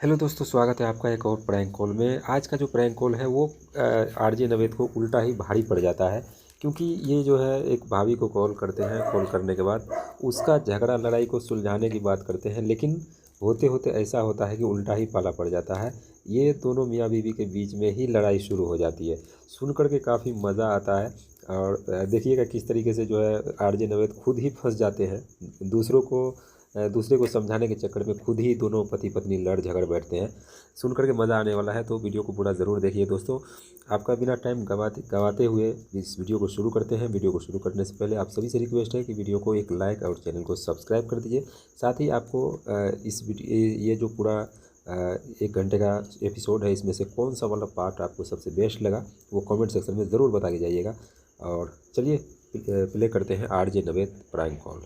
Hello दोस्तों, स्वागत है आपका एक और प्रैंक कॉल में। आज का जो प्रैंक कॉल है वो आरजे नवेद को उल्टा ही भारी पड़ जाता है, क्योंकि ये जो है एक भाभी को कॉल करते हैं। कॉल करने के बाद उसका झगड़ा लड़ाई को सुलझाने की बात करते हैं, लेकिन होते होते ऐसा होता है कि उल्टा ही पाला पड़ जाता है। ये दोनों मियाँ बीवी के बीच में ही लड़ाई शुरू हो जाती है। सुन कर के काफ़ी मज़ा आता है। और देखिएगा किस तरीके से जो है आरजे नवेद खुद ही फंस जाते हैं। दूसरे को समझाने के चक्कर में खुद ही दोनों पति पत्नी लड़ झगड़ बैठते हैं। सुन कर के मज़ा आने वाला है, तो वीडियो को पूरा ज़रूर देखिए दोस्तों। आपका बिना टाइम गवाते हुए इस वीडियो को शुरू करते हैं। वीडियो को शुरू करने से पहले आप सभी से रिक्वेस्ट है कि वीडियो को एक लाइक और चैनल को सब्सक्राइब कर दीजिए। साथ ही आपको इस वीडियो ये जो पूरा 1 घंटे का एपिसोड है, इसमें से कौन सा वाला पार्ट आपको सबसे बेस्ट लगा वो कमेंट सेक्शन में ज़रूर बता के जाइएगा। और चलिए प्ले करते हैं RJ Naved prank call.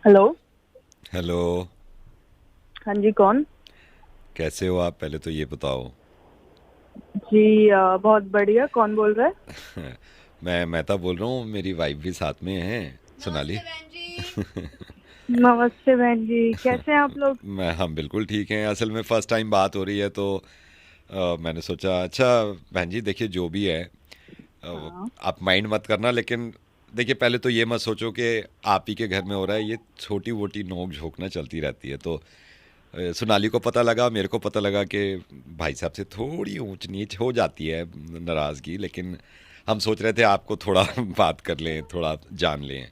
Hello. Hello. हाँ जी, कौन? कैसे हो आप, पहले तो ये बताओ। जी बहुत बढ़िया। कौन बोल रहा है? मैं मेहता बोल रहा हूँ, मेरी वाइफ भी साथ में है, सोनाली। नमस्ते बहन जी, कैसे हैं आप लोग? हम बिल्कुल ठीक हैं। असल में फ़र्स्ट टाइम बात हो रही है, तो मैंने सोचा अच्छा बहन जी, देखिए जो भी है हाँ। आप माइंड मत करना, लेकिन देखिए पहले तो ये मत सोचो कि आप ही के घर में हो रहा है। ये छोटी वोटी नोक झोंक ना चलती रहती है। तो सोनाली को पता लगा, मेरे को पता लगा कि भाई साहब से थोड़ी ऊंच नीच हो जाती है, नाराज़गी, लेकिन हम सोच रहे थे आपको थोड़ा बात कर लें, थोड़ा जान लें।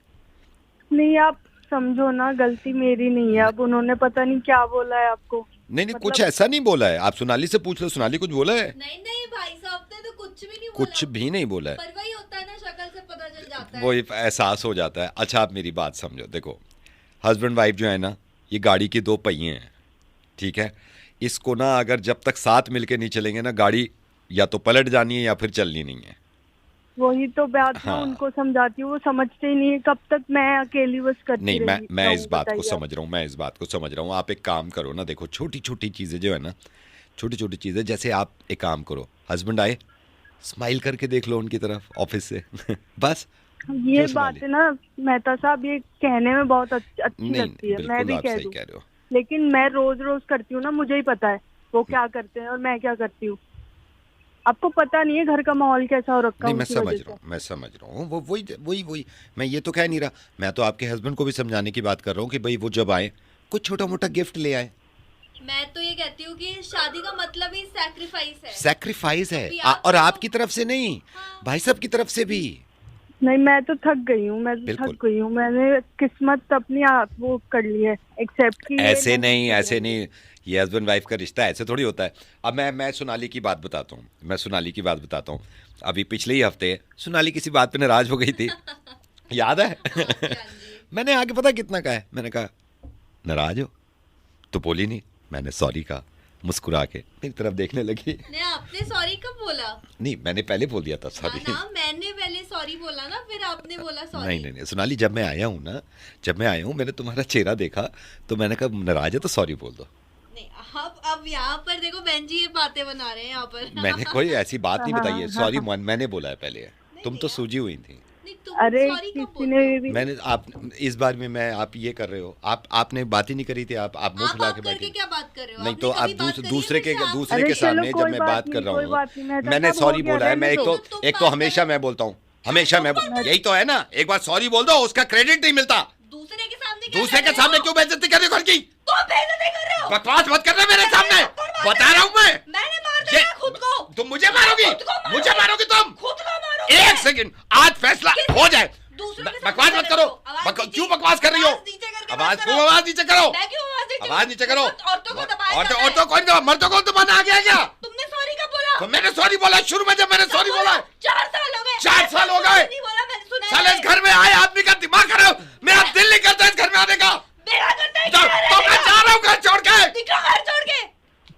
नहीं, आप समझो ना, गलती मेरी नहीं है। अब उन्होंने पता नहीं क्या बोला है आपको। नहीं नहीं, कुछ मतलब ऐसा नहीं बोला है। आप सोनाली से पूछ लो, सोनाली कुछ बोला है? नहीं नहीं भाई साहब ने तो कुछ भी नहीं बोला। कुछ भी नहीं बोला है। पर वही होता है ना, शक्ल से पता चल जाता है। वो एहसास हो जाता है। अच्छा आप मेरी बात समझो, देखो हस्बैंड वाइफ जो है ना, ये गाड़ी की दो पहिए हैं, ठीक है। इसको ना अगर जब तक साथ मिलके नहीं चलेंगे ना, गाड़ी या तो पलट जानी है या फिर चलनी नहीं है। वही तो बात मैं हाँ। उनको समझाती हूँ, वो समझते ही नहीं है। कब तक मैं अकेली बस करती नहीं, रही मैं इस रहूं, बात को बताइए आप। समझ रहा हूँ, मैं इस बात को समझ रहा हूँ। आप एक काम करो ना, देखो छोटी छोटी चीज़ें जो है ना, छोटी छोटी चीज़ें, जैसे आप एक काम करो, हस्बैंड आए, स्माइल करके देख लो उनकी तरफ ऑफिस से बस। ये क्यों सुना बात ली? है ना मेहता साहब, ये कहने में बहुत अच्छी नहीं लगती नहीं, है, मैं बिल्कुल भी आप कह सही दूं। कह रहे हो। लेकिन मैं रोज रोज करती हूँ ना, मुझे ही पता है वो क्या करते हैं और मैं क्या करती हूँ। आपको पता नहीं है घर का माहौल कैसा हो रखा है नहीं, मैं उनकी समझ वजह रहा से। हूँ, मैं समझ रहा हूँ। वो वही वही वही मैं ये तो कह नहीं रहा। मैं तो आपके हस्बैंड को भी समझाने की बात कर रहा हूँ कि भाई वो जब आए कुछ छोटा मोटा गिफ्ट ले आए। मैं तो ये कहती हूँ कि शादी का मतलब ही सैक्रिफाइस है। सैक्रिफाइस है। अभी और आपको आपकी तरफ से नहीं, हाँ। भाई साहब की तरफ से भी। नहीं, मैं तो थक गई हूँ, मैं तो बिल्कुल। थक गई हूँ। मैंने किस्मत अपनी आप वो कर ली है, एक्सेप्ट की ये ऐसे नहीं नहीं, ऐसे सुधरेंगे। नहीं। ये हस्बैंड वाइफ का रिश्ता ऐसे थोड़ी होता है। अब मैं सोनाली की बात बताता हूँ, मैं सोनाली की बात बताता हूँ। अभी पिछले ही हफ्ते सोनाली किसी बात पे नाराज हो गई थी, याद है? हाँ जी, हाँ जी। मैंने आगे पता कितना कहा है, मैंने कहा नाराज हो, तो बोली नहीं। मैंने सॉरी कहा, मुस्कुरा के मेरी तरफ देखने लगी। नहीं, आपने सॉरी कब बोला? नहीं, मैंने पहले बोल दिया था ना सॉरी। ना, मैंने पहले सॉरी बोला ना, फिर आपने बोला नहीं सॉरी। नहीं नहीं सोनाली, जब मैं आया हूँ ना, जब मैं आया हूँ मैंने तुम्हारा चेहरा देखा, तो मैंने कहा नाराज है तो सॉरी बोल दो। नहीं, अब यहाँ पर देखो बहन जी, ये बातें बना रहे हैं यहाँ पर। मैंने कोई ऐसी बात नहीं बताई हाँ है। हाँ सॉरी हाँ। मैंने बोला है पहले। नहीं तुम नहीं तो आप, सूझी हुई थी। नहीं तुम अरे सॉरी कब किसी बोलते ने हो? भी। मैंने आप इस बार में मैं आप ये कर रहे हो, आपने बात ही नहीं करी थी। आप मुंह फुला आप के करके बैठे। क्या बात कर रहे हो? नहीं आपने तो आप कभी बात करी है दूसरे मेरे से? आप दूसरे अरे के चलो, सामने जब कोई मैं बात बात कर नहीं, रहा कोई हूँ, बात नहीं, मेहता मैंने साहब हो सॉरी गया, बोला है। मैं रहने एक दो। तो तो तुम एक तो बात हमेशा करो। मैं बोलता हूँ, हमेशा मैं यही तो है ना, एक बार सॉरी बोल दो, उसका क्रेडिट नहीं मिलता। दूसरे के सामने क्या दूसरे कर के रहे सामने हो? क्यों बेइज्जती कर रहे हो घर की? तुम बेइज्जती कर रहे हो। बकवास मत करना मेरे सामने, बता रहा हूँ मैं। मैंने मार ये दिया खुद को। तुम मुझे मारोगी, खुद को मारोगी। मुझे मारोगी तुम। खुद को मारोगे। एक सेकंड, आज फैसला हो जाए। दूसरों के सामने बकवास कर मत रहे करो। हो। आवाज नीचे- क्यों बकवास कर रही हो? आवाज नीचे करके आवाज बात क्यों, करो। आवाज नीचे करो। मैं क्यों आवाज नीचे करो। औरतों को दबाया औरतों जाता है। औरतों कौन दबा, मर्दों को दबाना आ गया क्या? तुमने सॉरी कब बोला? तो मैंने सॉरी बोला शुरू में, जब मैंने सॉरी बोला है। 4 साल हो गए। 4 साल हो गए। नहीं बोला, मैंने सुना है। साले इस घर में आए आदमी का दिमाग खराब, मेरा दिल नहीं करता इस घर में आने का। मेरा करता है तो क्या? तो मैं जा रहा हूँ घर छोड़ के। निकलो घर छोड़ के।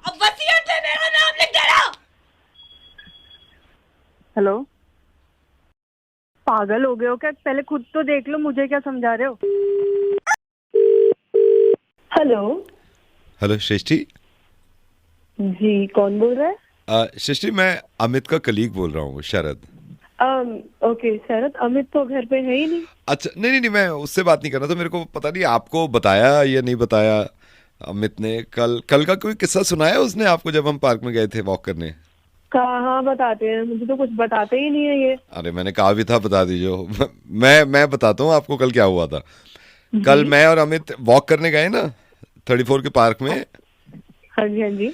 अब वसीयत पे मेरा नाम लिख देना। हेलो, पागल हो गए हो क्या? पहले खुद तो देख लो, मुझे क्या समझा रहे हो? हेलो हेलो सृष्टि। जी, कौन बोल रहा है? सृष्टि, मैं अमित का कलीग बोल रहा हूँ, शरद। ओके शरद, अमित तो घर पे है ही नहीं। अच्छा, नहीं नहीं नहीं, मैं उससे बात नहीं कर रहा था। मेरे को पता नहीं आपको बताया या नहीं बताया अमित ने। कल कल का कोई किस्सा सुनाया उसने आपको जब हम पार्क में गए थे वॉक करने? कहाँ बताते हैं, मुझे तो कुछ बताते ही नहीं है ये। अरे मैंने कहा भी था बता दीजिए। मैं बताता हूँ आपको कल क्या हुआ था। कल मैं और अमित वॉक करने गए ना 34 के पार्क में। हाँ जी हाँ जी।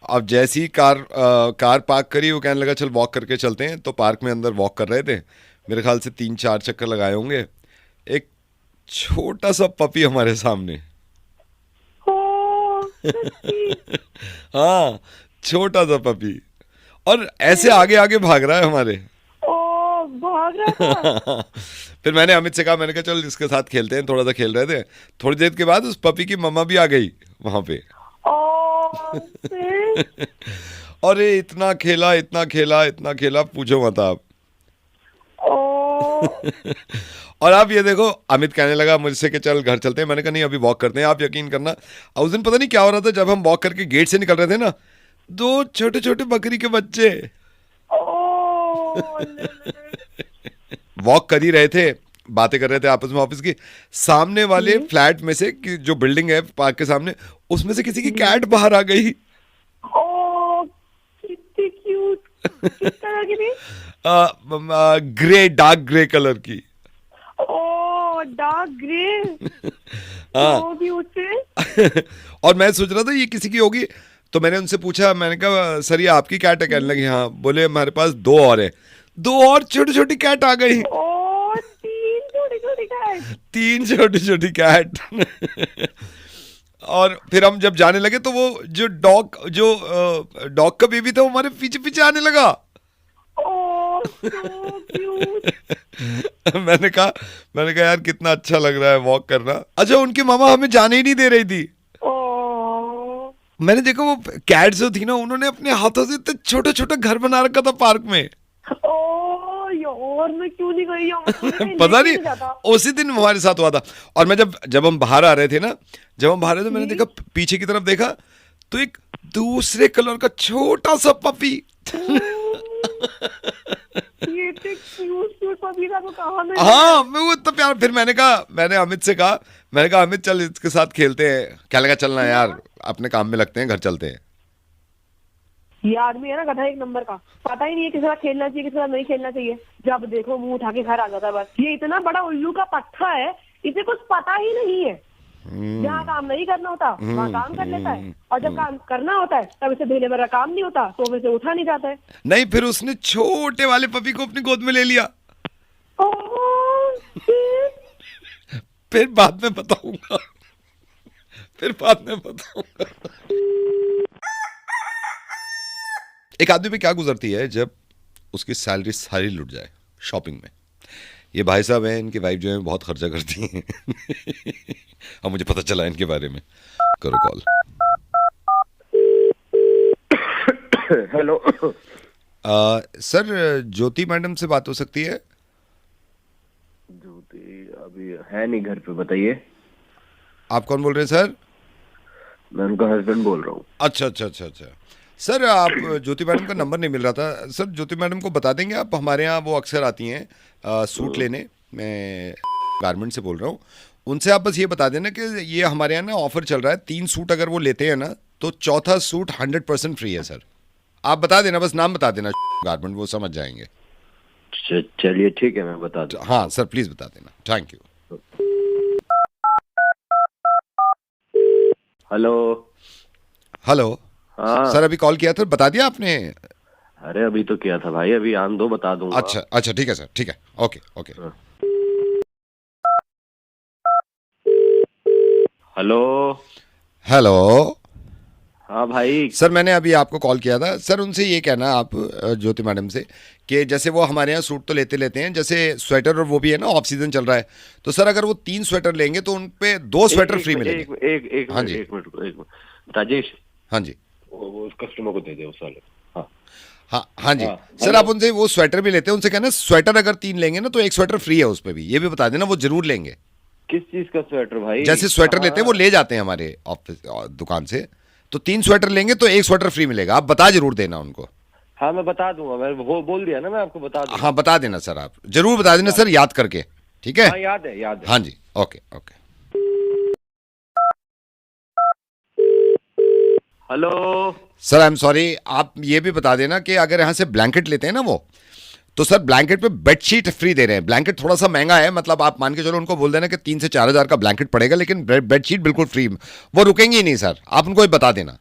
अब जैसी कार पार्क करी, वो कहने लगा चल वॉक करके चलते हैं। तो पार्क में अंदर वॉक कर रहे थे, मेरे ख्याल से 3-4 चक्कर लगाए होंगे। एक छोटा सा पपी हमारे सामने। ओ, सच्ची? हाँ, छोटा सा पपी, और ऐसे आगे आगे भाग रहा है हमारे। ओ, भाग रहा था। फिर मैंने अमित से कहा, मैंने कहा चल इसके साथ खेलते हैं। थोड़ा सा खेल रहे थे, थोड़ी देर के बाद उस पपी की मम्मा भी आ गई वहां पे। ओ, फिर? और ये इतना खेला इतना खेला इतना खेला, पूछो मत आप। ओ, और आप ये देखो, अमित कहने लगा मुझसे कि चल घर चलते हैं। मैंने कहा नहीं, अभी वॉक करते हैं। आप यकीन करना, उस दिन पता नहीं क्या हो रहा था, जब हम वॉक करके गेट से निकल रहे थे ना, 2 छोटे छोटे बकरी के बच्चे ओ, वॉक कर ही रहे थे, बातें कर रहे थे आपस में ऑफिस की। सामने वाले फ्लैट में से, कि जो बिल्डिंग है पार्क के सामने, उसमें से किसी की कैट बाहर आ गई। ओ, कितनी क्यूट। किस तरह की थी? ग्रे, डार्क ग्रे कलर की। ओ, डार्क ग्रे। हाँ। तो भी उससे। और मैं सोच रहा था ये किसी की होगी, तो मैंने उनसे पूछा, मैंने कहा सर ये आपकी कैट है? कहने लगी हाँ। बोले हमारे पास 2 और है। 2 और छोटी छोटी कैट आ गई। ओ, 3 छोटी छोटी कैट। 3 छोटी छोटी कैट। और फिर हम जब जाने लगे तो वो जो डॉग का बेबी था वो हमारे पीछे पीछे आने लगा। ओ, so cute। मैंने कहा यार कितना अच्छा लग रहा है वॉक करना। अच्छा, उनकी मामा हमें जाने ही नहीं दे रही थी। ओ, मैंने देखा वो कैट जो थी ना, उन्होंने अपने हाथों से इतने छोटे छोटे घर बना रखा था पार्क में। ओ यार, मैं क्यों नहीं गई यार, मुझे पता लेके नहीं, जाता। उसी दिन हमारे साथ हुआ था। और मैं जब हम बाहर आ रहे थे ना, मैंने देखा पीछे की तरफ देखा, तो एक दूसरे कलर का छोटा सा पपी। ये इतने क्यूट पपी था, वो कहाँ में? हाँ, मैं वो इतना प्यार। फिर मैंने अमित से कहा, अमित चल इसके साथ खेलते हैं। क्या लगा चलना यार, अपने काम में लगते हैं, घर चलते हैं। ये आदमी है ना गधा एक नंबर का, पता ही नहीं है किसी के साथ खेलना चाहिए, किसी के साथ नहीं खेलना चाहिए। जब देखो मुंह उठा के घर आ जाता है बस। ये इतना बड़ा उल्लू का पट्टा है, इसे कुछ पता ही नहीं है। जहाँ काम नहीं करना होता वहाँ काम कर लेता है, और जब काम करना होता है तब इसे धीरे मेरा काम नहीं होता, तो वैसे उठा नहीं जाता है। नहीं, फिर उसने छोटे वाले पपी को अपनी गोद में ले लिया। फिर बाद में बताऊंगा। एक आदमी पे क्या गुजरती है जब उसकी सैलरी सारी लुट जाए शॉपिंग में। ये भाई साहब हैं, इनकी वाइफ जो है बहुत खर्चा करती हैं। अब मुझे पता चला इनके बारे में। करो कॉल। हेलो। सर, ज्योति मैडम से बात हो सकती है? ज्योति अभी है नहीं घर पे, बताइए। आप कौन बोल रहे हैं सर? मैं उनका हस्बैंड बोल रहा हूँ। अच्छा। सर, आप ज्योति मैडम का नंबर नहीं मिल रहा था। सर, ज्योति मैडम को बता देंगे आप, हमारे यहाँ वो अक्सर आती हैं सूट लेने। मैं गारमेंट से बोल रहा हूँ। उनसे आप बस ये बता देना कि ये हमारे यहाँ ना ऑफर चल रहा है, 3 सूट अगर वो लेते हैं ना तो चौथा सूट 100% फ्री है सर। आप बता देना, बस नाम बता देना गारमेंट, वो समझ जाएंगे। चलिए ठीक है, मैं बता दूँ। हाँ सर, प्लीज़ बता देना, थैंक यू। हेलो। हाँ सर, अभी कॉल किया था, बता दिया आपने? अरे अभी तो किया था भाई, अभी आन दो, बता दूंगा। अच्छा ठीक है सर, ठीक है, ओके। हेलो। हाँ भाई। सर, मैंने अभी आपको कॉल किया था। सर, उनसे ये कहना आप ज्योति मैडम से कि जैसे वो हमारे यहाँ सूट तो लेते हैं, जैसे स्वेटर और वो भी है ना, ऑफ सीजन चल रहा है, तो सर अगर वो 3 स्वेटर लेंगे तो उन पे 2 स्वेटर फ्री मिलेंगे। एक हाँ जी। एक मिनट राजेश, हाँ जी। वो उस कस्टमर को दे दे उस वाले। हाँ जी। सर, आप उनसे वो स्वेटर भी लेते हैं, उनसे कहना स्वेटर अगर 3 लेंगे ना तो 1 स्वेटर फ्री है उस पर भी। ये भी बता देना, वो जरूर लेंगे। किस चीज का स्वेटर भाई? जैसे स्वेटर लेते हैं वो ले जाते हैं हमारे ऑफिस दुकान से, तो 3 स्वेटर लेंगे तो 1 स्वेटर फ्री मिलेगा। आप बता जरूर देना उनको। हाँ मैं बता दूंगा, मैं वो बोल दिया ना, मैं आपको बता दूंगा। हाँ बता देना सर, आप जरूर बता देना सर, याद करके, ठीक है? हाँ याद है, याद है। हाँ जी, okay okay. Hello sir I am sorry, आप ये भी बता देना कि अगर यहाँ से ब्लैंकेट लेते हैं ना वो, तो सर ब्लैंकेट पे बेडशीट फ्री दे रहे हैं। ब्लैंकेट थोड़ा सा महंगा है, मतलब आप मान के चलो उनको बोल देना कि 3 से 4 हज़ार का ब्लैंकेट पड़ेगा, लेकिन बेडशीट बिल्कुल फ्री। वो रुकेंगी ही नहीं सर, आप उनको ही बता देना।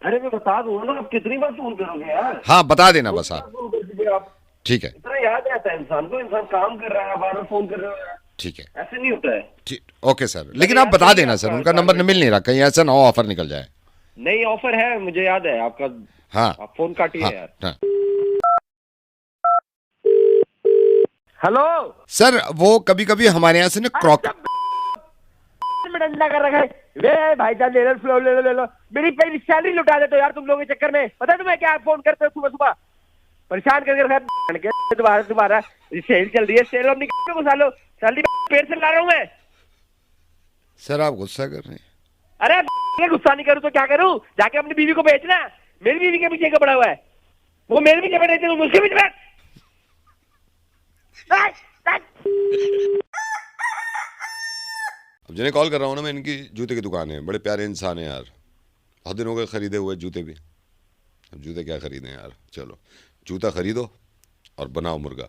अरे मैं बता दूंगा ना, आप कितनी बार फोन करोगे यार? हाँ बता देना बस आप, फोन कर दीजिए आप। ठीक है इतना याद रहता है इंसान को, इंसान काम कर रहा है, बार बार फोन कर रहे हो यार। ठीक है, ऐसे नहीं होता है। ठीक, ओके सर। लेकिन आप बता देना सर, उनका नंबर मिल नहीं रहा, कहीं ऐसा ना हो ऑफर निकल जाए। नहीं ऑफर है, मुझे याद है आपका। हाँ आप फोन काटिए हाँ, यार। हाँ। हेलो सर वो कभी कभी हमारे यहाँ से ना क्रॉक, में डंडा कर रखा है। वे भाई साहब ले लो, फ्लो ले लो, ले लो। मेरी पहली सैलरी लुटा देते हो यार तुम लोगों के चक्कर में। पता है तुम्हें क्या फोन करते हो सुबह सुबह, परेशान करके रखा है। तुम्हारा सेल चल रही है, सेल अब निकल घुसा लो। सैलरी पेट से ला रहा हूँ मैं। सर आप गुस्सा कर रहे हैं। अरे मैं गुस्सा नहीं करूँ तो क्या करूँ? जाके अपनी बीवी को बेचना। मेरी बीवी के पीछे का पड़ा हुआ है, वो मेरे पीछे बैठ रही थी, उसके पीछे बैठ। अब जिन्हें कॉल कर रहा हूँ ना मैं, इनकी जूते की दुकान है, बड़े प्यारे इंसान है यार, बहुत दिन हो गए खरीदे हुए जूते भी। अब जूते क्या खरीदें यार, चलो जूता खरीदो और बनाओ मुर्गा।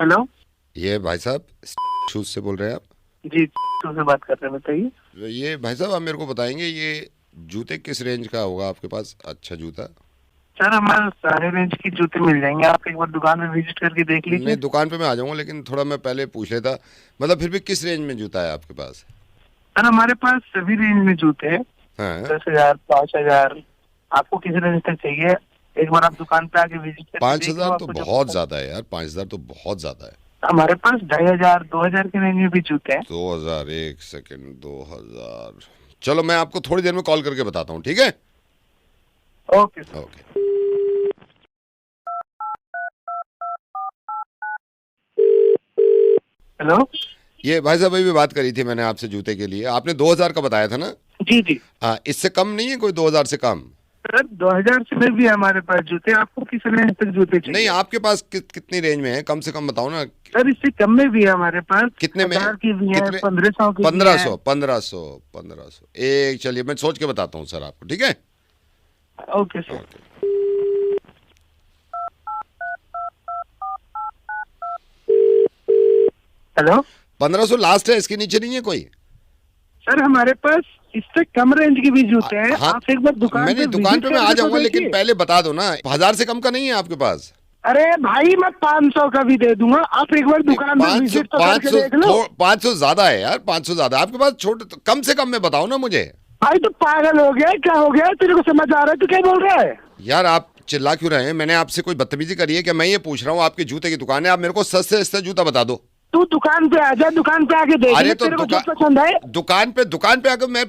हेलो ये भाई साहब शूज से बोल रहे हैं आप? जी, से बात कर रहे हैं, बताइए। ये भाई साहब आप मेरे को बताएंगे ये जूते किस रेंज का होगा आपके पास अच्छा जूता? सर हमारे सारे रेंज की जूते मिल जाएंगे, आप एक बार दुकान में विजिट करके देख लीजिए। नहीं दुकान पे मैं आ जाऊंगा, लेकिन थोड़ा मैं पहले पूछ लेता, मतलब फिर भी किस रेंज में जूता है आपके पास? सर हमारे पास सभी रेंज में जूते हैं, हाँ 10,000, 5,000, आपको किस रेंज तक चाहिए? एक बार आप दुकान पे आके विजिट करके 5,000 तो बहुत ज्यादा है यार, 5,000 तो बहुत ज्यादा है। हमारे पास 2,500, 2,000 के रेंज में भी जूते हैं। 2000, एक सेकेंड, 2000, चलो मैं आपको थोड़ी देर में कॉल करके बताता हूँ, ठीक है? Okay sir. ओके। हेलो ये भाई साहब अभी बात करी थी मैंने आपसे जूते के लिए, आपने 2000 का बताया था ना? जी जी हाँ, इससे कम नहीं है कोई 2000 से कम? सर 2,000 से भी है हमारे पास जूते, आपको किस रेंज तक जूते चाहिए? नहीं आपके पास कितनी रेंज में है, कम से कम बताओ ना। सर इससे कम में भी है हमारे पास। कितने में है? 1000 की भी है, कितने? 1,500 की भी है। 1500 एक, चलिए मैं सोच के बताता हूँ सर आपको, ठीक है? Okay sir. हेलो 1500 लास्ट है, इसके नीचे नहीं है कोई? सर हमारे पास इससे कम रेंज के भी जूते हैं, हाँ, आप एक बार दुकान मैंने पे दुकान विजिट पे मैं आ करके तो जाऊंगा, लेकिन देखिए। पहले बता दो ना, 1000 से कम का नहीं है आपके पास? अरे भाई मैं 500 का भी दे दूंगा, आप एक बार दुकान पे 500 विजिट तो करके देख लो। 500 ज्यादा है यार, 500 ज्यादा है आपके पास। छोटे कम से कम में बताओ ना मुझे। भाई तो पागल हो गया, क्या हो गया तेरे को समझ आ रहा है? तू क्या बोल रहा है? यार आप चिल्ला क्यों रहे हैं? मैंने आपसे कोई बदतमीजी करी है क्या? मैं ये पूछ रहा हूँ, आपके जूते की दुकान है, आप मेरे को सस्ते सस्ते जूता बता दो। तू दुकान पे आ जा, दुकान पे आके देख अरे ले, तो तेरे को जो पसंद है। दुकान पे आकर मैं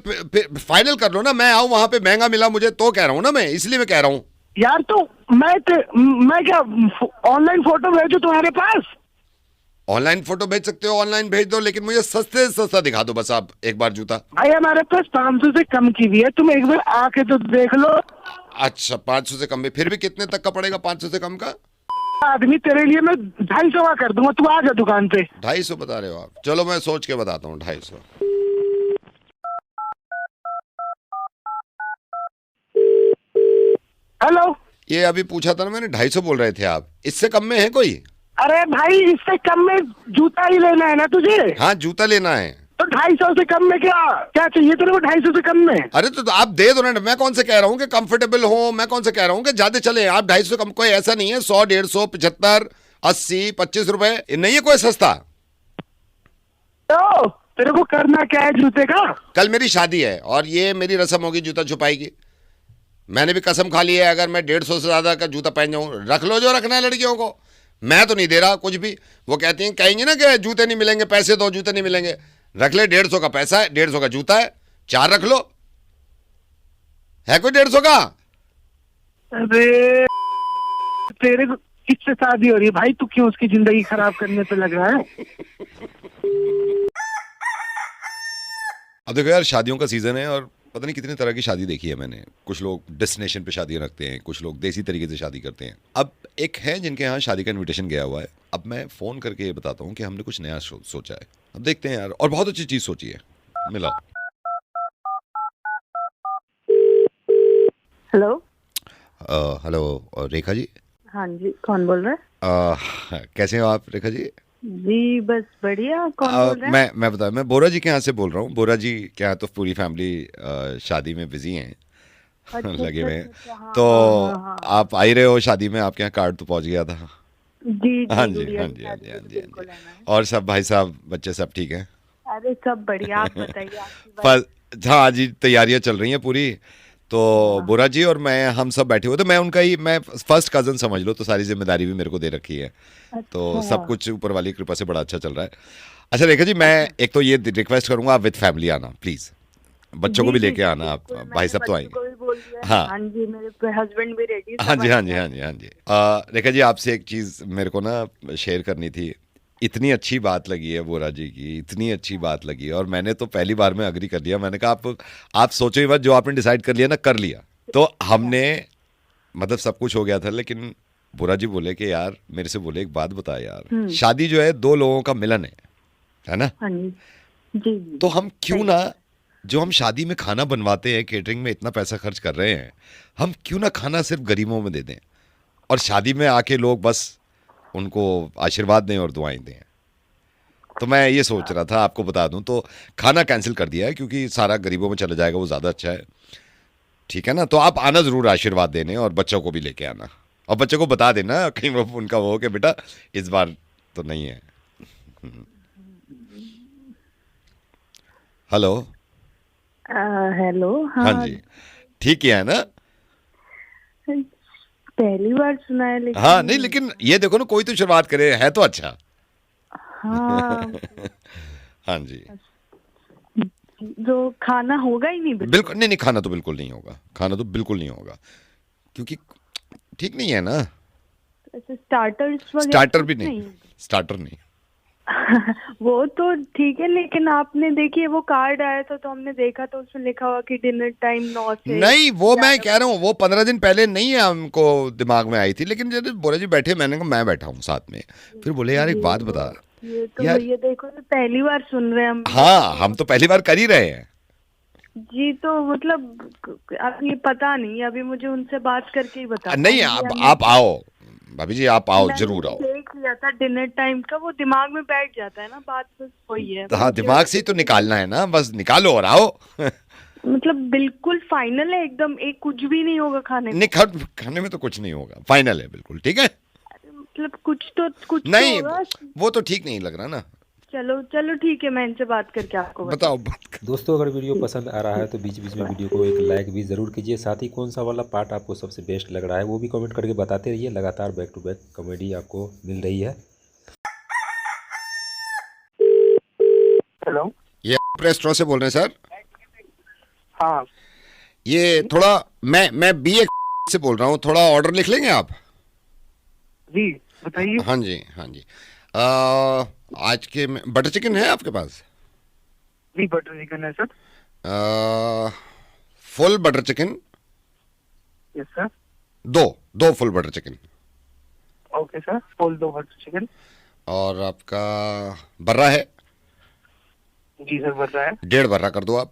फाइनल कर लो ना, मैं आऊँ वहां पे महंगा मिला मुझे तो कह रहा हूँ ना, मैं इसलिए मैं कह रहा हूँ। यार तो मैं क्या ऑनलाइन फोटो भेजू तुम्हारे पास? ऑनलाइन फोटो भेज सकते हो, ऑनलाइन भेज दो, लेकिन मुझे सस्ते से सस्ता दिखा दो बस आप एक बार जूता। भाई हमारे पास 500 से कम की भी है, तुम एक बार आके तो देख लो। अच्छा 500 से कम में, फिर भी कितने तक का पड़ेगा 500 से कम का? आदमी तेरे लिए मैं 250 का कर दूंगा, तू आ जा दुकान पे। 250 बता रहे हो आप? चलो मैं सोच के बताता हूँ, 250। हेलो ये अभी पूछा था ना मैंने, 250 बोल रहे थे आप, इससे कम में है कोई? अरे भाई इससे कम में जूता ही लेना है ना तुझे? हाँ जूता लेना है। तो 250 से कम में क्या क्या चाहिए तेरे को? 250 से कम में? अरे तो आप दे दो ना, मैं कौन से कह रहा हूँ कि कंफर्टेबल हो, मैं कौन से कह रहा हूँ कि ज्यादा चले। आप 250 से कम कोई ऐसा नहीं है, 100, 150, 75, 80, 25 रुपए नहीं है कोई सस्ता। तो तेरे को करना क्या है जूते का? कल मेरी शादी है और ये मेरी रस्म होगी जूता छुपाई की। मैंने भी कसम खा ली है, अगर मैं 150 से ज्यादा का जूता पहन जाऊं, रख लो जो रखना है लड़कियों को, मैं तो नहीं दे रहा कुछ भी। वो कहती हैं, कहेंगे ना कि जूते नहीं मिलेंगे, पैसे दो जूते नहीं मिलेंगे। रख ले, 150 का पैसा है, 150 का जूता है, 4 रख लो। है कोई 150 का? अरे तेरे को किससे शादी हो रही है भाई? तू क्यों उसकी जिंदगी खराब करने पे लग रहा है? अब देखो यार, शादियों का सीज़न है और पता नहीं कितनी तरह की शादी देखी है मैंने। कुछ लोग डेस्टिनेशन पे शादियां रखते हैं, कुछ लोग देसी तरीके से शादी करते हैं। अब एक है जिनके यहाँ शादी का इनविटेशन गया हुआ है। अब मैं फ़ोन करके ये बताता हूँ कि हमने कुछ नया सोचा है। अब देखते हैं यार, और बहुत अच्छी चीज़ सोची है। मिला। हेलो। हेलो, रेखा जी। हाँ जी, कौन बोल रहा है? कैसे हो आप रेखा जी? जी बस बढ़िया। कौन बोल रहा है? मैं बोरा जी के यहाँ से बोल रहा हूँ। बोरा जी के यहाँ तो पूरी फैमिली शादी में बिजी हैं। अच्छा लगे हुए हैं। अच्छा, हाँ तो हाँ हाँ हाँ। आप आ ही रहे हो शादी में, आपके यहाँ कार्ड तो पहुँच गया था। जी हाँ जी, जी, गुड़िया हाँ की जी, हाँ शादी जी, में हाँ तो जी, हाँ बिल्कुल जी। आना है। और सब भाई साहब बच्चे सब ठीक हैं? अरे सब बढ़िया, आप बताइए आपकी बात। फर्स्ट, हाँ जी, तैयारियां चल रही हैं पूरी। तो बोरा जी और मैं, हम सब बैठे हुए, तो मैं फर्स्ट कजन समझ लो, तो सारी जिम्मेदारी भी मेरे को दे रखी है। तो सब अच्छा कुछ ऊपर वाली कृपा से बड़ा अच्छा चल रहा है। अच्छा रेखा जी, मैं एक तो ये रिक्वेस्ट करूंगा, आप विद फैमिली आना प्लीज। बच्चों को जी भी जी लेके जी, आना, आप बिल्कुल भाई मैंने साहब तो बच्चों आएंगे। को भी बोल दिया है। हाँ हाँ जी, मेरे हस्बैंड भी रेडी, हाँ सब जी, हाँ आएंगे जी, हाँ आज। जी, हाँ जी। रेखा जी, आपसे एक चीज़ मेरे को ना शेयर करनी थी। इतनी अच्छी बात लगी है बोरा जी की, इतनी अच्छी बात लगी है, और मैंने तो पहली बार में अग्री कर लिया। मैंने कहा आप सोचो ही मत, जो आपने डिसाइड कर लिया ना, कर लिया। तो हमने, मतलब सब कुछ हो गया था, लेकिन बोरा जी बोले कि यार, मेरे से बोले एक बात बता यार, शादी जो है दो लोगों का मिलन है ना? हाँ जी जी जी। तो हम क्यों सही ना, बात है। जो हम शादी में खाना बनवाते हैं, केटरिंग में इतना पैसा खर्च कर रहे हैं, हम क्यों ना खाना सिर्फ गरीबों में दे दें, और शादी में आके लोग बस उनको आशीर्वाद दें और दुआएं दें। तो मैं ये सोच रहा था आपको बता दूं, तो खाना कैंसिल कर दिया है, क्योंकि सारा गरीबों में चला जाएगा, वो ज़्यादा अच्छा है। ठीक है ना? तो आप आना ज़रूर आशीर्वाद देने, और बच्चों को भी लेके आना, और बच्चों को बता देना कहीं वो उनका वो हो कि बेटा इस बार तो नहीं है। हेलो। हेलो। हाँ हाँ, जी, ठीक किया है ना? पहली बार सुना है हाँ नहीं, लेकिन। लेकिन ये देखो ना, कोई तो शुरुआत करे, है तो अच्छा। हाँ, हाँ जी, जो खाना होगा ही नहीं बिल्कुल। बिल्कुल नहीं, नहीं खाना तो बिल्कुल नहीं होगा, खाना तो बिल्कुल नहीं होगा, क्योंकि ठीक नहीं है ना। ऐसे स्टार्टर्स वगैरह स्टार्टर कुछ भी नहीं, नहीं? स्टार्टर नहीं। वो तो ठीक है, लेकिन आपने देखिए वो कार्ड आया था तो हमने देखा तो उसमें लिखा हुआ कि डिनर टाइम 9 से नहीं, वो मैं 11 कह रहा हूँ, वो 15 दिन पहले नहीं है हमको दिमाग में आई थी, लेकिन जब बोले जी बैठे, मैंने कहा मैं बैठा हूँ साथ में, फिर बोले यार एक बात बता ये तो यार। भैया देखो, ये पहली बार सुन रहे हैं हम। हाँ, हम तो पहली बार कर ही रहे हैं। जी तो मतलब अब ये पता नहीं, अभी मुझे उनसे बात करके ही बता नहीं, पाऊंगी। आप आओ भाभी जी, आप आओ, मैंने जरूर आओ। देख लिया था डिनर टाइम का, वो दिमाग में बैठ जाता है ना, बात बस वही है। हाँ, दिमाग से ही तो निकालना है ना, बस निकालो और आओ। मतलब बिल्कुल फाइनल है एकदम, एक कुछ भी नहीं होगा खाने में? नहीं, खाने में तो कुछ नहीं होगा, फाइनल है बिल्कुल, ठीक है। मतलब कुछ तो नहीं, होगा। वो तो ठीक नहीं लग रहा ना। चलो चलो ठीक है, मैं इनसे बात करके आपको बताओ बात। दोस्तों, अगर वीडियो पसंद आ रहा है तो बीच बीच में वीडियो को एक लाइक भी ज़रूर कीजिए। साथ ही कौन सा वाला पार्ट आपको सबसे बेस्ट लग रहा है वो भी कमेंट करके बताते रहिए। लगातार बैक टू बैक कॉमेडी आपको मिल रही है। हेलो। ये आप रेस्टोरेंट से बोल रहे हैं सर? हाँ ये थोड़ा, मैं BA से बोल रहा हूँ, थोड़ा ऑर्डर लिख लेंगे आप? जी बताइए। हाँ जी, हाँ जी। आज के में बटर चिकन है आपके पास? जी बटर चिकन है sir. Full butter chicken, yes sir. दो full butter chicken. Okay sir, full 2 butter chicken. और आपका बर्रा है? जी सर, बढ़ रहा है। 1.5 बर्रा कर दो आप।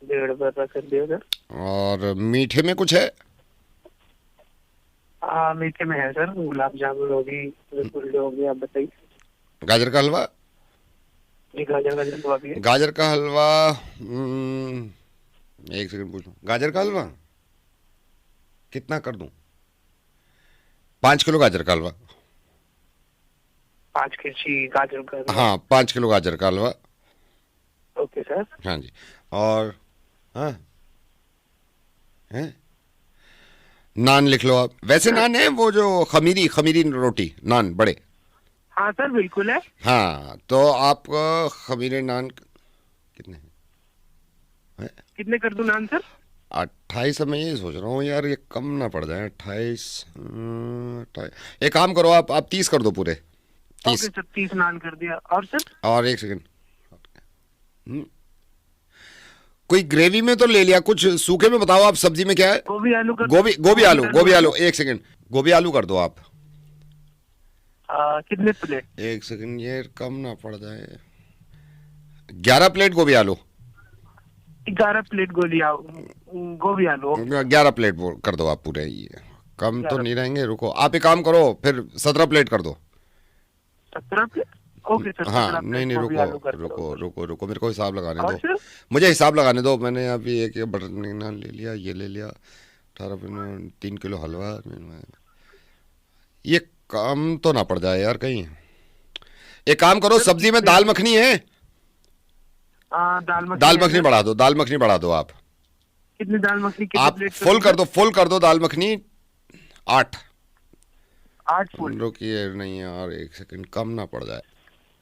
1.5 बर्रा कर दिया सर। और मीठे में कुछ है? मीठे में है सर, गुलाब जामुन होगी, रसगुल्ले होगी, आप बताइए। गाजर का हलवा? जी गाजर का हलवा भी है। गाजर का हलवा, एक सेकंड पूछ लूं, गाजर का हलवा कितना कर दूं? 5 किलो गाजर का हलवा। 5 केजी गाजर का हलवा। हाँ, 5 किलो गाजर का हलवा। Okay sir. हाँ जी। और हाँ है, नान लिख लो आप। वैसे नान है वो जो खमीरी खमीरी रोटी, नान बड़े? हाँ सर बिल्कुल है। हाँ, तो आप खमीरे नान कितने हैं? कितने कर दूं नान सर? 28। मैं ये सोच रहा हूँ यार, ये कम ना पड़ जाए। 28। एक काम करो, आप 30 कर दो पूरे। 30। ओके सर, 30 नान कर दिया। और सर? और एक सेकंड, कोई ग्रेवी में तो ले लिया, कुछ सूखे में बताओ आप, सब्जी में क्या है? गोभी आलू का। गोभी आलू, एक सेकंड, गोभी आलू कर दो आप। कितने प्लेट? एक सेकंड, ये कम ना पड़ जाए। 11 प्लेट गोभी आलू। 11 प्लेट गोभी आलू। 11 प्लेट कर दो आप पूरे। ये कम तो नहीं रहेंगे, रुको आप एक काम करो, फिर 17 प्लेट कर दो। 17 प्लेट? Okay sir. हाँ नहीं, रुको मेरे को हिसाब लगाने दो, मुझे हिसाब लगाने दो। मैंने अभी एक बटर नान ले लिया, ये ले लिया, 18 3 किलो हलवा। ये कम तो ना पड़ जाए यार कहीं। एक काम करो, सब्जी में दाल मखनी है? दाल मखनी बढ़ा दो, दाल मखनी बढ़ा दो आप। कितनी दाल मखनी? आप फुल कर दो दाल मखनी। 8 फुल। रुकिए, नहीं यार एक सेकंड, कम ना पड़ जाए।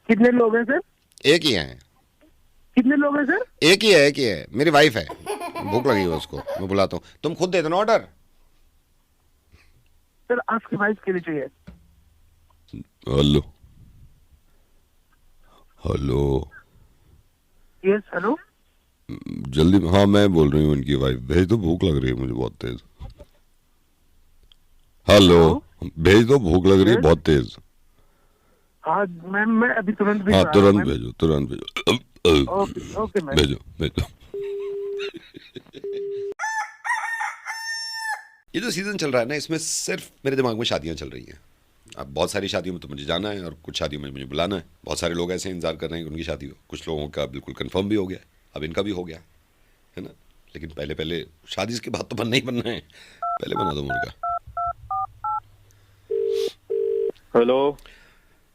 कितने लोग हैं सर? एक ही हैं। कितने लोग हैं सर? एक ही है, मेरी वाइफ है, भूख लगी है उसको, मैं बुलाता हूँ। तुम खुद दे देना ऑर्डर। सर आपकी वाइफ के लिए चाहिए। Hello hello. Yes hello. जल्दी, हाँ मैं बोल रही हूँ उनकी वाइफ, भेज दो, भूख लग रही है मुझे बहुत तेज। हेलो, भेज दो, भूख लग रही है बहुत तेज। हाँ मैम, मैं अभी तुरंत भेज। हाँ तुरंत भेजो। Okay ma'am. भेजो। ये जो सीजन चल रहा है ना, इसमें सिर्फ मेरे दिमाग में शादियां चल रही हैं। अब बहुत सारी शादियों में तो मुझे जाना है, और कुछ शादियों में मुझे बुलाना है। बहुत सारे लोग ऐसे इंतजार कर रहे हैं कि उनकी शादी हो। कुछ लोगों का बिल्कुल कंफर्म भी हो गया, अब इनका भी हो गया है ना। लेकिन पहले शादी के बाद तो बनना ही बनना है, पहले बना दो मुर्गा। हेलो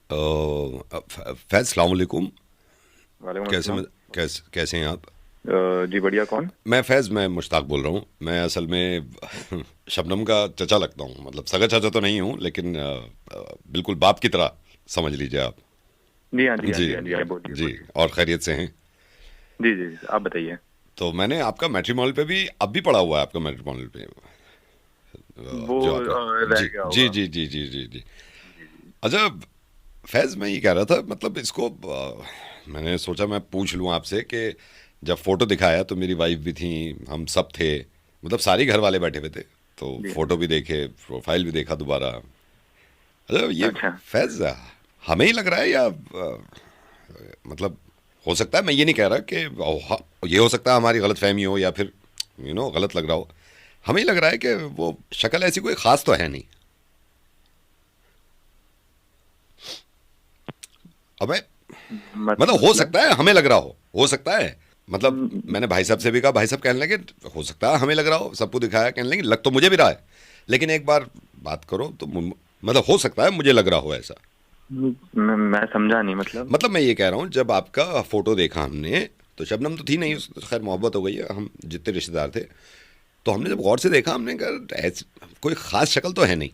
फैज, सलाम वालेकुम। कैसे हैं आप? जी बढ़िया। कौन? मैं फैज़, मैं मुश्ताक बोल रहा हूँ। मैं असल में शबनम का चचा लगता हूँ, मतलब सगा चाचा तो नहीं हूँ, लेकिन बिल्कुल बाप की तरह समझ लीजिए आप। जी हाँ जी जी। और खैरियत से हैं? जी आप बताइए। तो मैंने आपका मैट्रिमोनियल पे भी अब भी पढ़ा हुआ है, आपका मैट्रिमोनियल पे वो रह गया होगा। जी। अच्छा फैज़, मैं ये कह रहा था, मतलब इसको मैंने सोचा मैं पूछ लूँ आपसे कि जब फोटो दिखाया तो मेरी वाइफ भी थी, हम सब थे, मतलब सारे घर वाले बैठे हुए थे, तो फोटो भी देखे, प्रोफाइल भी देखा दोबारा। अच्छा फैज़, हमें ही लग रहा है या मतलब हो सकता है, मैं ये नहीं कह रहा कि ये हो सकता है हमारी गलतफहमी हो या फिर गलत लग रहा हो, हमें ही लग रहा है कि वो शक्ल ऐसी कोई ख़ास तो है नहीं। अबे मतलब हो सकता है हमें लग रहा हो सकता है, मतलब मैंने भाई साहब से भी कहा, भाई साहब कहने लगे हो सकता है हमें लग रहा हो, सबको दिखाया, कहने लगे लग तो मुझे भी रहा है, लेकिन एक बार बात करो तो मतलब हो सकता है मुझे लग रहा हो ऐसा। मैं समझा नहीं। मतलब मैं ये कह रहा हूँ, जब आपका फोटो देखा हमने तो शबनम तो थी नहीं, खैर मोहब्बत हो गई है, हम जितने रिश्तेदार थे, तो हमने जब गौर से देखा, हमने कहा ऐसी कोई ख़ास शक्ल तो है नहीं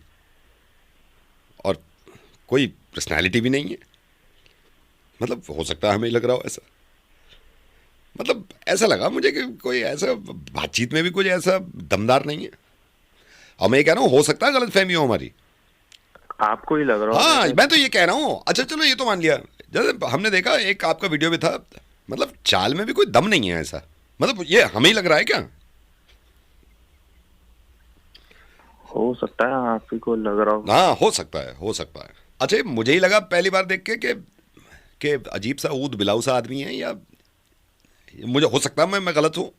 और कोई पर्सनैलिटी भी नहीं है, मतलब हो सकता है हमें लग रहा हो ऐसा। मतलब ऐसा लगा मुझे कि कोई ऐसा बातचीत में भी कुछ ऐसा दमदार नहीं है, और मैं ये कह रहा हूँ हो सकता है गलतफहमी हो हमारी। आपको ही लग रहा हो? हाँ मैं तो ये कह रहा हूँ। अच्छा चलो ये तो मान लिया, जब हमने देखा एक आपका वीडियो भी था, मतलब चाल में भी कोई दम नहीं है ऐसा, मतलब ये हमें ही लग रहा है क्या? हो सकता है आप ही को लग रहा हो। हाँ हो सकता है। अच्छा मुझे ही लगा पहली बार देख के कि अजीब सा ऊद बिलाऊ सा आदमी है, या मुझे हो सकता है मैं गलत हूँ।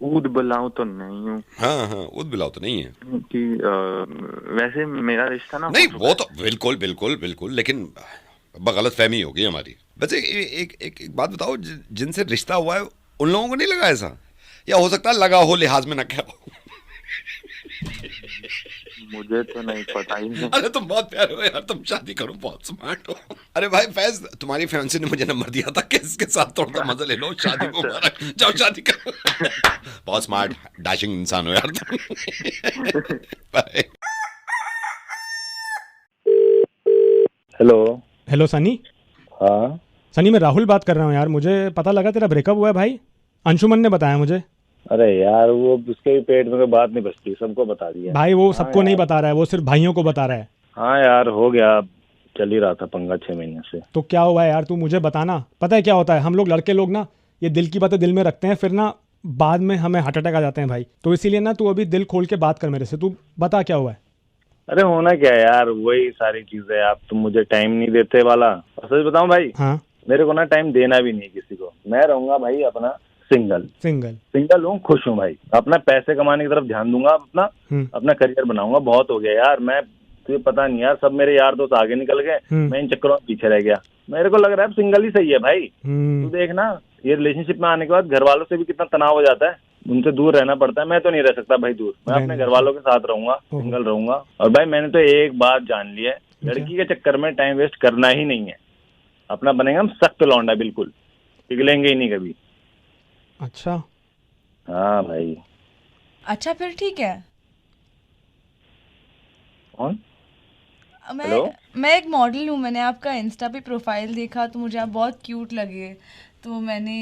ऊद बिलाऊ तो नहीं हूँ। हाँ ऊद बिलाऊ तो नहीं है कि वैसे मेरा रिश्ता ना, नहीं वो तो बिल्कुल, लेकिन गलत फहमी होगी हमारी। वैसे एक बात बताओ, जिनसे रिश्ता हुआ है उन लोगों को नहीं लगा ऐसा, या हो सकता है लगा हो, लिहाज में ना क्या हो? मुझे तो नहीं पता ही नहीं। अरे तुम बहुत प्यारे हो यार, तुम शादी करो, बहुत स्मार्ट हो। अरे भाई फैज, तुम्हारी फैंसी ने मुझे नंबर दिया था कि इसके साथ थोड़ा मजा ले लो, शादी मुबारक, जाओ शादी करो। बहुत स्मार्ट डैशिंग इंसान हो यार तुम। हेलो सनी। हाँ सनी मैं राहुल बात कर रहा हूँ यार, मुझे पता लगा तेरा ब्रेकअप हुआ है भाई, अंशुमन ने बताया मुझे। अरे यार वो उसके भी पेट में कोई बात नहीं बचती, सबको बता दिया भाई। वो सबको नहीं बता रहा है, वो सिर्फ भाइयों को बता रहा है। हाँ यार हो गया, चल ही रहा था पंगा 6 महीने से। तो क्या हुआ है यार, तू मुझे बताना। पता है क्या होता है, हम लोग लड़के लोग ना ये दिल की बातें दिल में रखते हैं, फिर ना बाद में हमें हार्ट अटैक आ जाते हैं भाई। तो इसीलिए ना तू अभी दिल खोल के बात कर मेरे से, तू बता क्या हुआ है। अरे होना क्या है यार, वही सारी चीजें। आप तुम मुझे टाइम नहीं देते वाला। और सच बताऊं भाई, हाँ मेरे को ना टाइम देना भी नहीं किसी को। मैं रहूंगा भाई अपना सिंगल सिंगल हूँ, खुश हूँ भाई। अपना पैसे कमाने की तरफ ध्यान दूंगा, अपना करियर बनाऊंगा। बहुत हो गया यार, मैं तुझे पता नहीं यार, सब मेरे यार दोस्त आगे निकल गए, मैं इन चक्करों में पीछे रह गया। मेरे को लग रहा है सिंगल ही सही है भाई। तू देख ना, ये रिलेशनशिप में आने के बाद घर वालों से भी कितना तनाव हो जाता है, उनसे दूर रहना पड़ता है। मैं तो नहीं रह सकता भाई दूर, मैं अपने घर वालों के साथ रहूंगा, सिंगल रहूंगा। और भाई मैंने तो एक बात जान ली है, लड़की के चक्कर में टाइम वेस्ट करना ही नहीं है। अपना बनेगा हम सख्त लौंडा, बिल्कुल पिघलेंगे ही नहीं कभी। अच्छा हाँ भाई। अच्छा फिर ठीक है। कौन? हेलो? मैं एक मॉडल हूँ, मैंने आपका इंस्टा पे प्रोफाइल देखा तो मुझे आप बहुत क्यूट लगे, तो मैंने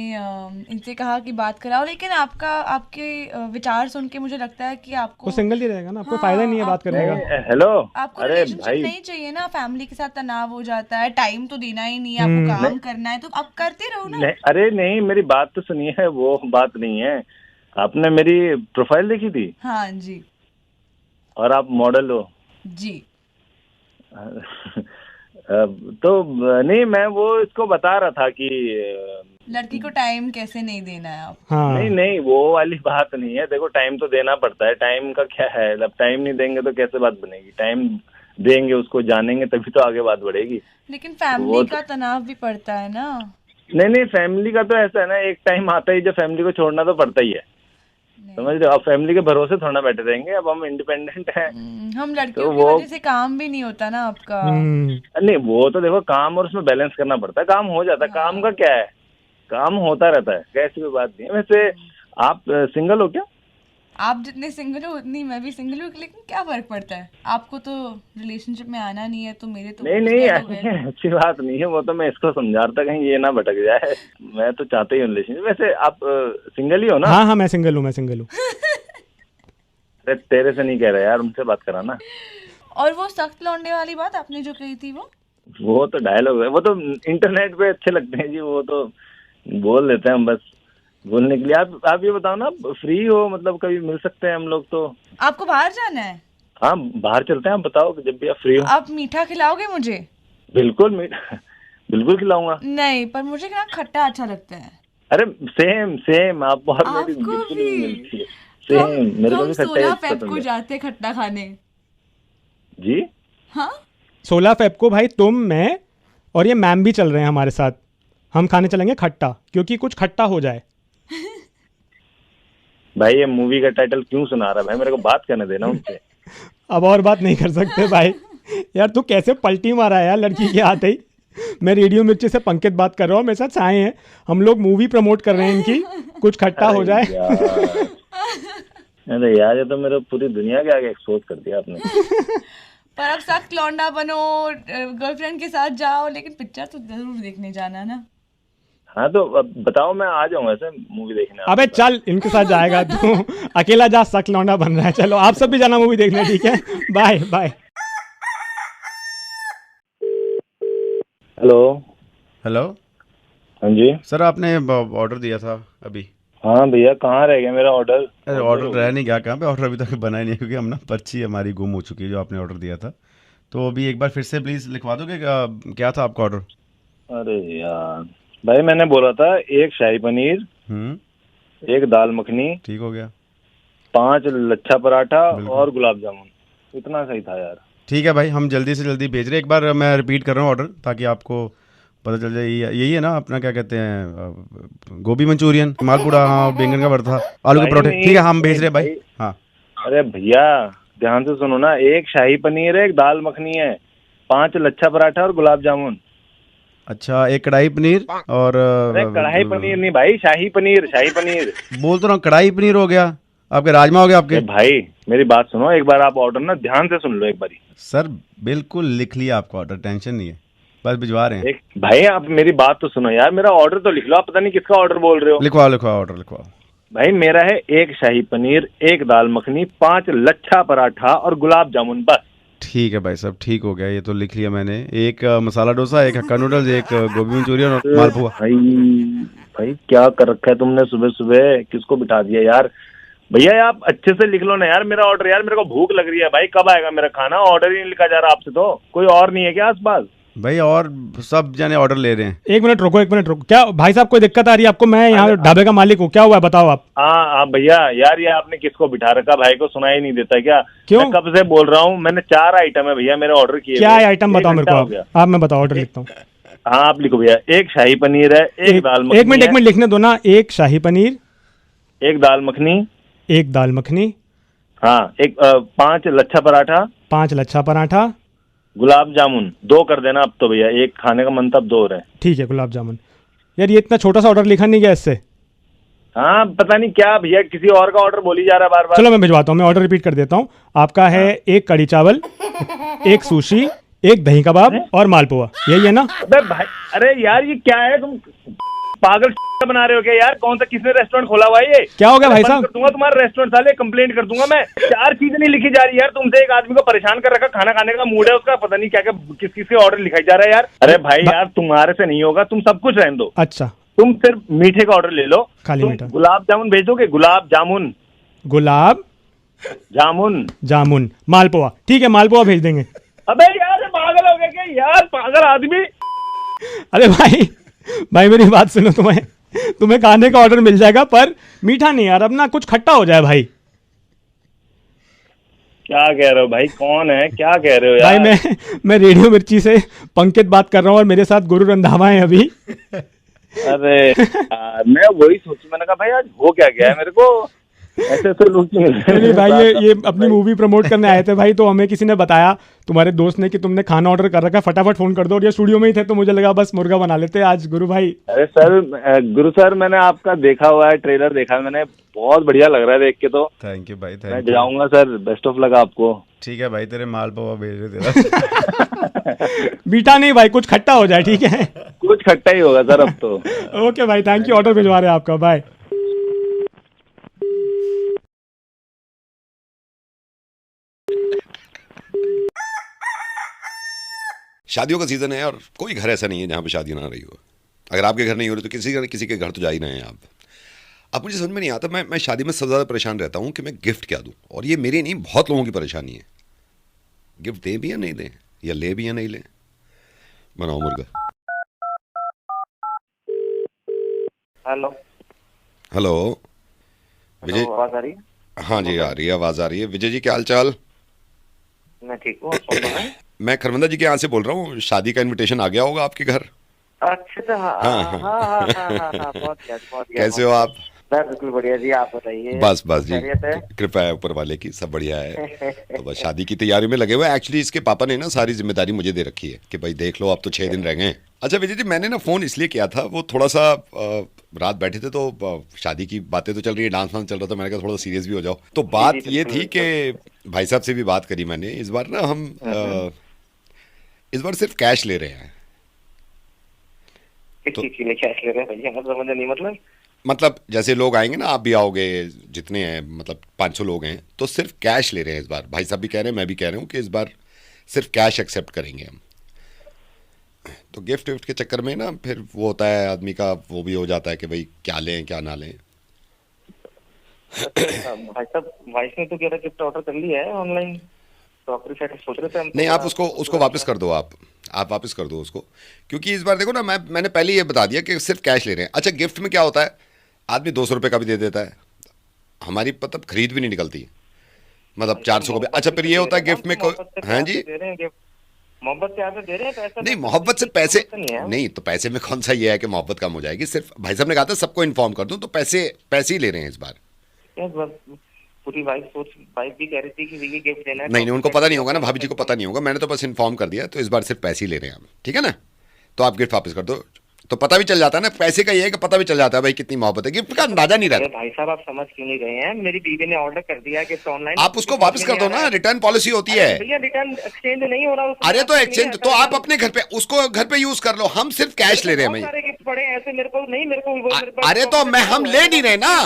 इनसे कहा कि बात कराओ। लेकिन आपके विचार सुन के मुझे लगता है कि आपको तो सिंगल ही रहेगा ना, कोई फायदा नहीं है बात करने का। हेलो? आपको रिलेशनशिप नहीं चाहिए ना, फैमिली के साथ तनाव हो जाता है, टाइम तो देना ही नहीं है, आपको काम करना है तो आप करते रहो ना। अरे नहीं, मेरी बात तो सुनिए, वो बात नहीं है। आपने मेरी प्रोफाइल देखी थी? हाँ जी। और आप मॉडल हो? जी। तो नहीं, मैं वो इसको बता रहा था कि लड़की को टाइम कैसे नहीं देना है आप। हाँ। नहीं वो वाली बात नहीं है। देखो टाइम तो देना पड़ता है, टाइम का क्या है, अब टाइम नहीं देंगे तो कैसे बात बनेगी। टाइम देंगे, उसको जानेंगे, तभी तो आगे बात बढ़ेगी। लेकिन फैमिली का तनाव भी पड़ता है ना। नहीं, फैमिली का तो ऐसा है ना, एक टाइम आता ही जब फैमिली को छोड़ना तो पड़ता ही है, समझ रहे हो। अब फैमिली के भरोसे थोड़ा बैठे रहेंगे, अब हम इंडिपेंडेंट हैं। हम लड़कियों की वजह से काम भी नहीं होता ना आपका। नहीं वो तो देखो, काम और उसमें बैलेंस करना पड़ता है, काम हो जाता है। काम का क्या है, काम होता रहता है, कैसी कोई बात नहीं है। वैसे आप सिंगल हो क्या? आप जितने सिंगल हो उतनी मैं भी सिंगल हूँ, लेकिन क्या फर्क पड़ता है, आपको तो रिलेशनशिप में आना नहीं है तो मेरे तो नहीं अच्छी बात नहीं है। वो तो मैं इसको समझा रहा था, कहीं ये ना भटक जाए। मैं तो चाहते ही हूँ रिलेशनशिप। वैसे आप सिंगल ही हो ना? हाँ मैं सिंगल हूँ। अरे तेरे से नहीं कह रहा यार, उनसे बात करा ना। और वो सख्त लौंडे वाली बात आपने जो कही थी, वो तो डायलॉग है, वो तो इंटरनेट पे अच्छे लगते हैं जी, वो तो बोल देते हैं हम बस बोलने के लिए। आप ये बताओ ना, फ्री हो मतलब कभी मिल सकते हैं हम लोग? तो आपको बाहर जाना है? हाँ बाहर चलते हैं, आप बताओ जब भी आप फ्री हो। आप मीठा खिलाओगे मुझे? बिल्कुल बिल्कुल खिलाऊंगा। नहीं, पर मुझे क्या खट्टा अच्छा लगता है। अरे सेम आप और मेरी बिल्कुल मिलती है। सेम मेरे को भी खट्टा 16 फेब को जाते खट्टा खाने। जी हाँ 16 फेब को भाई तुम, मैं और ये मैम भी चल रहे हैं हमारे साथ। हम खाने चलेंगे खट्टा, क्योंकि कुछ खट्टा हो जाए। भाई ये मूवी का टाइटल क्यों सुना रहा है भाई, मेरे को बात करने देना उनसे। अब और बात नहीं कर सकते भाई। यार तू कैसे पलटी मारा है यार लड़की के आते ही। मैं रेडियो मिर्ची से पंकित बात कर रहा हूँ, मेरे साथ साए हैं, हम लोग मूवी प्रमोट कर रहे हैं इनकी, कुछ खट्टा हो जाए। अरे यार ये तो मेरे पूरी दुनिया के आगे एक्सपोज कर दिया आपने। पर अब सख्त लौंडा बनो, गर्लफ्रेंड के साथ जाओ, लेकिन पिक्चर तो जरूर देखने जाना ना। हाँ तो अब बताओ, मैं आ जाऊंगा ऐसे मूवी देखने। अबे चल, इनके साथ जाएगा तू, अकेला जा, सख्त लौंडा बन रहा है। चलो आप सब भी जाना मूवी देखने, ठीक है? Bye bye. हेलो। हाँ जी सर, आपने ऑर्डर दिया था अभी। हाँ भैया, कहाँ रह गया मेरा ऑर्डर? अरे ऑर्डर रह नहीं गया, कहाँ पे ऑर्डर अभी तक बना ही नहीं है, क्योंकि हम ना पर्ची हमारी गुम हो चुकी है जो आपने ऑर्डर दिया था। तो अभी एक बार फिर से प्लीज़ लिखवा दोगे क्या था आपका ऑर्डर? अरे यार भाई, मैंने बोला था एक शाही पनीर, एक दाल मखनी, ठीक हो गया, 5 लच्छा पराठा और गुलाब जामुन, इतना सही था यार। ठीक है भाई, हम जल्दी से जल्दी भेज रहे हैं। एक बार मैं रिपीट कर रहा हूँ ऑर्डर, ताकि आपको पता चल जाए। यही है ना अपना, क्या कहते हैं, गोभी मंचूरियन, मालपूड़ा, हाँ, बैंगन का भरता, आलू के परोठे। ठीक है, हम भेज रहे हैं भाई। हाँ अरे भैया ध्यान से सुनो ना, एक शाही पनीर है, एक दाल मखनी है, 5 लच्छा पराठा और गुलाब जामुन। अच्छा, एक कढ़ाई पनीर और कढ़ाई पनीर नहीं भाई, शाही पनीर। बोल तो रहा हूँ, कढ़ाई पनीर हो गया, आपके राजमा हो गया आपके। भाई मेरी बात सुनो, एक बार आप ऑर्डर ना ध्यान से सुन लो एक बारी। सर बिल्कुल लिख लिया आपका ऑर्डर, टेंशन नहीं है, बस भिजवा रहे हैं। भाई आप मेरी बात तो सुनो यार, मेरा ऑर्डर तो लिख लो। आप पता नहीं किसका ऑर्डर बोल रहे हो। लिखवाओ ऑर्डर लिखवाओ। भाई मेरा है एक शाही पनीर, एक दाल मखनी, 5 लच्छा पराठा और गुलाब जामुन, बस। ठीक है भाई साहब, ठीक हो गया, ये तो लिख लिया मैंने। एक मसाला डोसा, एक हक्का नूडल्स, एक गोभी मंचूरियन और मालपुआ। भाई क्या कर रखा है तुमने सुबह सुबह, किसको बिठा दिया यार? भैया आप अच्छे से लिख लो ना यार मेरा ऑर्डर, यार मेरे को भूख लग रही है भाई, कब आएगा मेरा खाना? ऑर्डर ही नहीं लिखा जा रहा आपसे, तो कोई और नहीं है क्या आसपास? भाई और सब जाने ऑर्डर ले रहे हैं। एक मिनट रुको। क्या भाई साहब कोई दिक्कत आ रही है आपको? मैं यहाँ ढाबे का मालिक हूँ, क्या हुआ है बताओ आप। हाँ भैया यार, ये आपने किसको बिठा रखा? भाई को सुनाई नहीं देता क्या? क्यों? मैं कब से बोल रहा हूँ, मैंने 4 आइटम है भैया मेरे ऑर्डर किए। क्या आइटम बताओ मेरे को आप मैं बताओ, ऑर्डर लिखता हूँ। हाँ आप लिखो भैया। एक शाही पनीर है, एक दाल मखनी। एक मिनट लिखने दो ना। एक शाही पनीर, एक दाल मखनी, एक दाल मखनी, हाँ, एक 5 लच्छा पराठा, 5 लच्छा पराठा, गुलाब जामुन 2 कर देना अब तो भैया, एक खाने का मन तब 2 रहे। ठीक है गुलाब जामुन। यार ये इतना छोटा सा ऑर्डर लिखा नहीं गया इससे। हाँ पता नहीं क्या भैया, किसी और का ऑर्डर बोली जा रहा है बार बार। चलो मैं भिजवाता हूँ, मैं ऑर्डर रिपीट कर देता हूँ। आपका है एक कड़ी चावल, एक सुशी, एक दही कबाब और मालपुआ, यही है ना? अबे भाई, अरे यार ये क्या है, तुम पागल बना रहे हो क्या यार? कौन सा किसने रेस्टोरेंट खोला हुआ है ये? क्या हो गया भाई साहब? कर दूंगा तुम्हारा रेस्टोरेंट, साले कंप्लेंट कर दूंगा मैं। 4 चीजें नहीं लिखी जा रही यार तुमसे, एक आदमी को परेशान कर रखा, खाना खाने का मूड है उसका, पता नहीं क्या क्या किस किस के ऑर्डर लिखाई जा रहा है यार। अरे भाई यार तुम्हारे से नहीं होगा, तुम सब कुछ रहने दो। अच्छा तुम सिर्फ मीठे का ऑर्डर ले लो, खाली मीठा। गुलाब जामुन भेजोगे? गुलाब जामुन, गुलाब जामुन, जामुन, मालपुआ, ठीक है मालपुआ भेज देंगे। अबे यार पागल हो गए क्या यार, पागल आदमी। अरे भाई मेरी बात सुनो, तुम्हें खाने का ऑर्डर मिल जाएगा पर मीठा नहीं यार, अब ना कुछ खट्टा हो जाए भाई। क्या कह रहे हो भाई, कौन है, क्या कह रहे हो यार? भाई मैं रेडियो मिर्ची से पंकित बात कर रहा हूँ और मेरे साथ गुरु रंधावा है अभी। अरे मैं वही सोचू, मैंने कहा भाई आज हो क्या गया है मेरे को, ऐसे लोग क्यों मिल रहे हैं? नहीं भाई ये अपनी मूवी प्रमोट करने आए थे भाई, तो हमें किसी ने बताया तुम्हारे दोस्त ने कि तुमने खाना ऑर्डर कर रखा है, फटाफट फोन कर दो। और ये स्टूडियो में ही थे तो मुझे लगा बस मुर्गा बना लेते आज गुरु भाई। अरे सर, गुरु सर मैंने आपका देखा हुआ है, ट्रेलर देखा है मैंने, बहुत बढ़िया लग रहा है देख के। तो थैंक यू भाई, मैं जाऊंगा सर, बेस्ट ऑफ लक आपको। ठीक है भाई, तेरे मालपुआ भेज रहे तेरा। मीठा नहीं भाई, कुछ खट्टा हो जाए, ठीक है? कुछ खट्टा ही होगा सर अब तो। ओके भाई, थैंक यू, ऑर्डर भिजवा रहे हैं आपका, बाय। शादियों का सीज़न है और कोई घर ऐसा नहीं है जहाँ पे शादी ना रही हो। अगर आपके घर नहीं हो रही तो किसी के घर तो जा ही रहे हैं आप। अब मुझे समझ में नहीं आता, मैं शादी में सबसे ज़्यादा परेशान रहता हूँ कि मैं गिफ्ट क्या दूँ, और ये मेरी नहीं बहुत लोगों की परेशानी है। गिफ्ट दें भी या नहीं दें, या ले भी या नहीं लें। बनाओ मुर्गा। हेलो विजय, आवाज आ रही है? हाँ जी आ रही है, आवाज़ आ रही है। विजय जी क्या हाल चाल? मैं ठीक हूँ। मैं खरमंदा जी के यहाँ से बोल रहा हूँ, शादी का इनविटेशन आ गया होगा आपके घर। अच्छा हाँ, बहुत कैसे हो आप? मैं बिल्कुल बढ़िया जी, आप बताइए। बस जी, कृपया है ऊपर वाले की, सब बढ़िया है। तो बस शादी की तैयारी में लगे हुए। एक्चुअली इसके पापा ने ना सारी जिम्मेदारी मुझे दे रखी है कि भाई देख लो अब तो 6 दिन रह गए। अच्छा विजय जी, मैंने ना फ़ोन इसलिए किया था, वो थोड़ा सा रात बैठे थे तो शादी की बातें तो चल रही है, डांस वांस चल रहा था, मैंने कहा थोड़ा सीरियस भी हो जाओ। तो बात ये थी कि भाई साहब से भी बात करी मैंने, इस बार ना हम इस बार सिर्फ कैश ले रहे हैं। तो कैश ले रहे हैं भैया, समझ नहीं मतलब जैसे लोग आएंगे ना, आप भी आओगे, जितने हैं मतलब 500 लोग हैं, तो सिर्फ कैश ले रहे हैं इस बार। भाई साहब भी कह रहे हैं, मैं भी कह रहा हूँ कि इस बार सिर्फ कैश एक्सेप्ट करेंगे हम। तो गिफ्ट के चक्कर में ना फिर वो होता है आदमी का, वो भी हो जाता है कि भाई क्या लें क्या ना लें। भाई साहब, वाइफ ने तो कह रहा गिफ्ट ऑर्डर कर लिया है ऑनलाइन, तो आप सोच रहे थे हम। नहीं, आप उसको वापस कर दो, आप वापस कर दो उसको, क्योंकि इस बार देखो ना, मैंने पहले ये बता दिया कि सिर्फ कैश ले रहे हैं। अच्छा गिफ्ट में क्या होता है, आदमी 200 रुपये का भी दे देता है, हमारी मतलब खरीद भी नहीं निकलती, मतलब 400 का भी। अच्छा फिर ये होता है गिफ्ट में हाँ जी, मोहब्बत से आते दे रहे हैं पैसे? नहीं, मोहब्बत से पैसे नहीं, तो पैसे में कौन सा ये है कि मोहब्बत कम हो जाएगी। सिर्फ भाई साहब ने कहा था सबको इन्फॉर्म कर दूं, तो पैसे ही ले रहे हैं इस बार। पूरी वाइफ भी कह रही थी कि ये गिफ्ट देना है। नहीं, उनको पता नहीं होगा ना, भाभी जी को पता नहीं होगा, मैंने तो बस इन्फॉर्म कर दिया। तो इस बार सिर्फ पैसे ही ले रहे हैं हम, ठीक है ना? तो आप गिफ्ट वापस कर दो, तो पता भी चल जाता है ना, पैसे का ये है कि पता भी चल जाता है भाई कितनी मोहब्बत है, गिफ्ट का अंदाजा नहीं रहता। भाई साहब आप समझ क्यों नहीं रहे हैं, मेरी बीवी ने ऑर्डर कर दिया गिफ्ट ऑनलाइन, आप उसको वापस कर दो ना, रिटर्न पॉलिसी होती है। भैया रिटर्न एक्सचेंज नहीं हो रहा। अरे तो एक्सचेंज तो आप अपने घर पे उसको घर पे यूज कर लो, हम सिर्फ कैश ले रहे हैं। सारे गिफ्ट पड़े ऐसे मेरे को नहीं, मेरे को अरे तो हम ले नहीं रहे ना।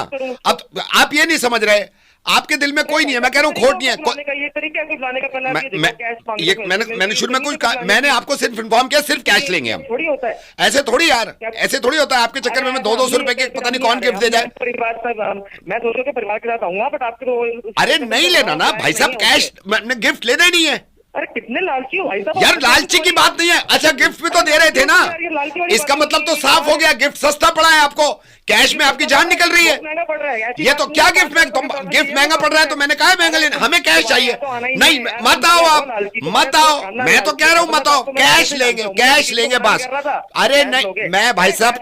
अब आप ये नहीं समझ रहे, आपके दिल में कोई नहीं है, मैं कह रहा हूँ खोट नहीं है बुलाने का ये तरीका है बुलाने का, पहले आप ये देखो, कैश मांगो, ये पैसे मैंने शुरू में ये कुछ बुलाने का मैंने आपको सिर्फ इन्फॉर्म किया सिर्फ कैश लेंगे हम, थोड़ी होता है ऐसे थोड़ी यार, ऐसे थोड़ी होता है। आपके चक्कर में 200 रुपए के पता नहीं कौन गिफ्ट दे जाए। परिवार से मैं सोचो कि परिवार के साथ आऊंगा, बट आपके तो अरे नहीं लेना ना भाई साहब, कैश गिफ्ट लेना ही नहीं है। अरे कितने लालची हो भाई साहब यार लालची की बात नहीं है। अच्छा गिफ्ट भी तो दे रहे थे ना, इसका मतलब तो साफ हो गया गिफ्ट सस्ता पड़ा है आपको, कैश में आपकी जान निकल रही है। महंगा पड़ रहा है ये तो क्या गिफ्ट में तुम गिफ्ट महंगा पड़ रहा है तो मैंने कहा महंगा लेना, हमें कैश चाहिए। नहीं मत आओ आप, मत आओ, मैं तो कह रहा हूँ मत आओ, कैश लेंगे, कैश लेंगे बस। अरे नहीं मैं भाई साहब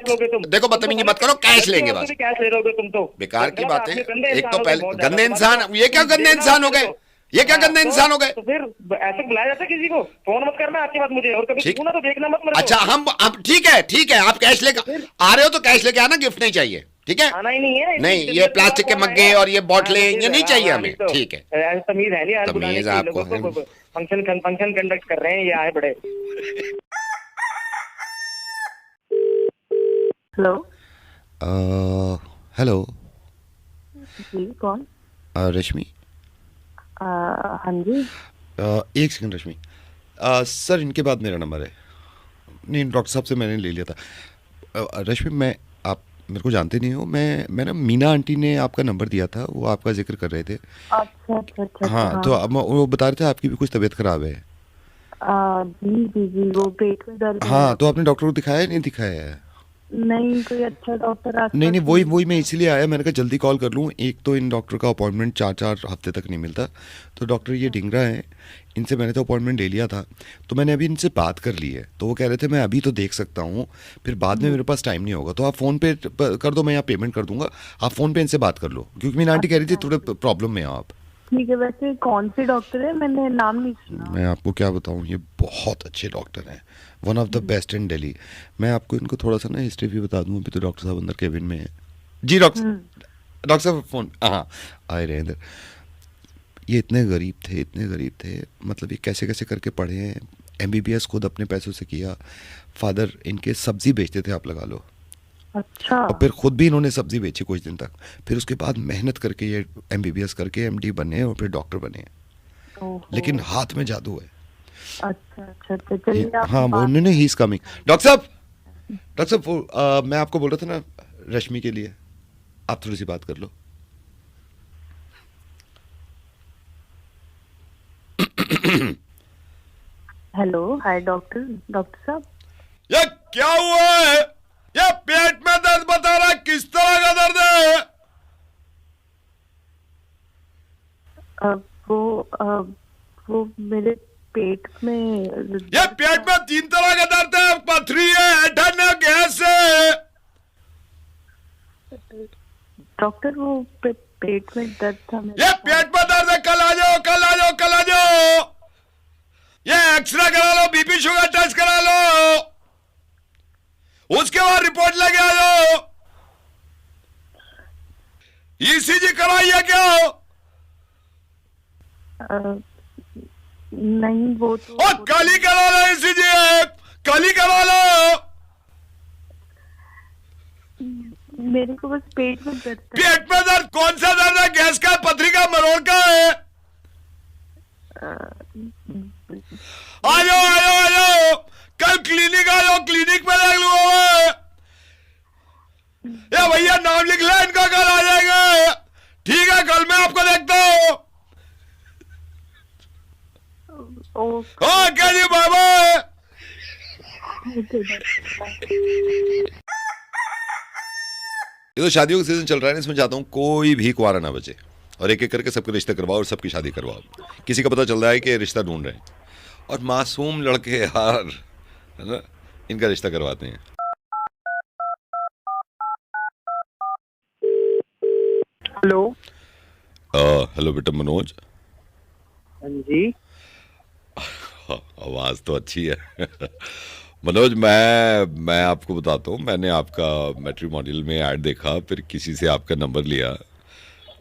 देखो बदतमीजी मत करो, कैश लेंगे बस। कैश ले रहोगे तुम तो बेकार की बात है। एक तो पहले गंदे इंसान, ये क्या गंदे इंसान हो गए, ये क्या गंदे इंसान हो गए। तो फिर ऐसे बुलाया जाता है किसी को, फोन मत करना आपकी बात मुझे, और कभी सुना तो देखना मत मेरे को। अच्छा हम ठीक है आप कैश लेकर आ रहे हो तो कैश लेके आना, गिफ्ट नहीं चाहिए, ठीक है। आना ही नहीं है, नहीं ये प्लास्टिक के मग्गे और ये बोतलें ये नहीं चाहिए हमें, ठीक है। तमीज है नहीं, तमीज आपको फंक्शन कंडक्ट कर रहे हैं, ये आए बड़े। हेलो हेलो जी कौन? रश्मि, हाँ जी। एक सेकंड रश्मि, सर इनके बाद मेरा नंबर है। नहीं डॉक्टर साहब से मैंने ले लिया था। रश्मि मैं, आप मेरे को जानते नहीं हो, मैं ना मीना आंटी ने आपका नंबर दिया था, वो आपका जिक्र कर रहे थे। अच्छा हाँ तो अब वो बता रहे थे आपकी भी कुछ तबीयत खराब है। जी वो पेट में दर्द। हाँ तो आपने डॉक्टर को दिखाया है नहीं दिखाया है? नहीं कोई अच्छा डॉक्टर आज नहीं वही मैं इसीलिए आया, मैंने कहा जल्दी कॉल कर लूँ। एक तो इन डॉक्टर का अपॉइंटमेंट 4 हफ्ते तक नहीं मिलता, तो डॉक्टर ये ढिंगरा है, इनसे मैंने तो अपॉइंटमेंट ले लिया था, तो मैंने अभी इनसे बात कर ली है, तो वो कह रहे थे मैं अभी तो देख सकता हूँ, फिर बाद में मेरे पास टाइम नहीं होगा, तो आप फ़ोन पे कर दो, मैं यहाँ पेमेंट कर दूंगा, आप फ़ोन पे इनसे बात कर लो, क्योंकि मेरी आंटी कह रही थी थोड़े प्रॉब्लम में आप। ठीक है, वैसे कौन से डॉक्टर है? मैंने नाम नहीं सुना। मैं आपको क्या बताऊँ, ये बहुत अच्छे डॉक्टर हैं, one of the best in Delhi. मैं आपको इनको थोड़ा सा ना हिस्ट्री भी बता दूँ, अभी तो डॉक्टर साहब अंदर केबिन में है। जी डॉक्टर साहब फ़ोन, हाँ आए रहे अंदर। ये इतने गरीब थे, मतलब ये कैसे कैसे करके पढ़े हैं, MBBS खुद अपने पैसों से किया, फादर इनके सब्जी बेचते थे आप लगा लो। अच्छा। और फिर खुद भी इन्होंने सब्जी बेची कुछ दिन तक, फिर उसके बाद मेहनत करके ये MBBS करके MD बने और फिर डॉक्टर बने, लेकिन हाथ में जादू है। अच्छा चलिए हाँ वो उन्होंने ही इज कमिंग। डॉक्टर साहब मैं आपको बोल रहा था ना रश्मि के लिए, आप थोड़ी सी बात कर लो। हेलो हाय डॉक्टर साहब। ये क्या हुआ है? ये पेट में दर्द बता रहा है, किस तरह का दर्द है? वो मेरे पेट में, ये पेट में 3 तरह का दर्द है, पथरी है, ऐंठन है, गैस है। डॉक्टर वो पेट में दर्द था ये पेट में दर्द है, कल आ जाओ। ये एक्सरे करा लो, BP शुगर टेस्ट करा लो, उसके बाद रिपोर्ट लेके आ जाओ। ECG कराइए क्या? नहीं वो तो कल ही करा लो ECG, कल ही करा लो। मेरे को बस पेट में दर्द। पेट में दर्द कौन सा दर्द है? गैस का, पथरी का, मरोड़ का है? आ जाओ, कल क्लिनिक आ जाओ, क्लिनिक में देख लो। ये भैया नाम लिख ले इनका, कल आ जाएगा। ठीक है कल मैं आपको देखता हूँ। ओके जी बाय बाय। ये तो शादियों का सीजन चल रहा है, इसमें चाहता हूँ कोई भी कुंवारा ना बचे, और एक एक करके सबके रिश्ते करवाओ और सबकी शादी करवाओ। किसी का पता चल रहा है कि रिश्ता ढूंढ रहे हैं, और मासूम लड़के यार है ना, इनका रिश्ता करवाते हैं। हेलो बेटा मनोज। हाँ जी। आवाज तो अच्छी है। मनोज मैं आपको बताता हूँ, मैंने आपका मैट्रिमोनियल में ऐड देखा, फिर किसी से आपका नंबर लिया,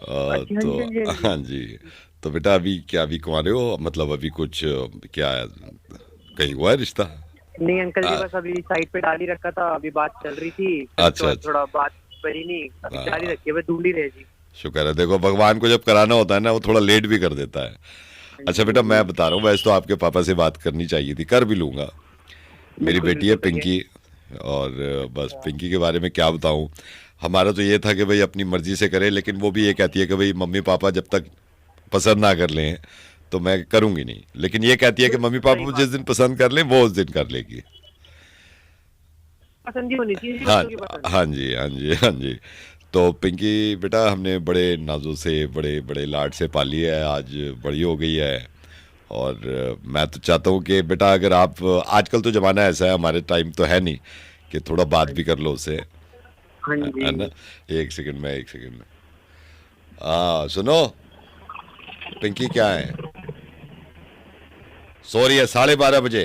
तो हाँ जी। तो बेटा अभी कुंवारे हो, मतलब अभी कुछ क्या कहीं हुआ है रिश्ता? नहीं अंकल जी, बस अभी साइड पे डाल ही रखा था, अभी बात चल रही थी। अच्छा थोड़ा बात बनी नहीं, अभी जारी रखी है, ढूंढ ही रहे जी। शुक्र है, देखो भगवान को जब कराना होता है ना वो थोड़ा लेट भी कर देता है। अच्छा बेटा मैं बता रहा हूँ, वैसे तो आपके पापा से बात करनी चाहिए थी, कर भी लूँगा। मेरी बेटी है पिंकी, और बस पिंकी के बारे में क्या बताऊँ। हमारा तो ये था कि भाई अपनी मर्जी से करे, लेकिन वो भी ये कहती है कि भाई मम्मी पापा जब तक पसंद ना कर लें तो मैं करूँगी नहीं, लेकिन ये कहती है कि मम्मी पापा जिस दिन पसंद कर लें वो उस दिन कर लेगी। पसंद ही होनी चाहिए हाँ बच्चों की पसंद। हाँ जी, हाँ जी, हाँ जी। तो पिंकी बेटा हमने बड़े नाजों से बड़े बड़े लाड से पाली है, आज बड़ी हो गई है। और मैं तो चाहता हूँ कि बेटा अगर आप, आजकल तो ज़माना ऐसा है, हमारे टाइम तो है नहीं कि थोड़ा बात भी कर लो उससे, हाँ जी। है ना। एक सेकंड में हाँ सुनो पिंकी, क्या है, सो रही है 12:30 बजे,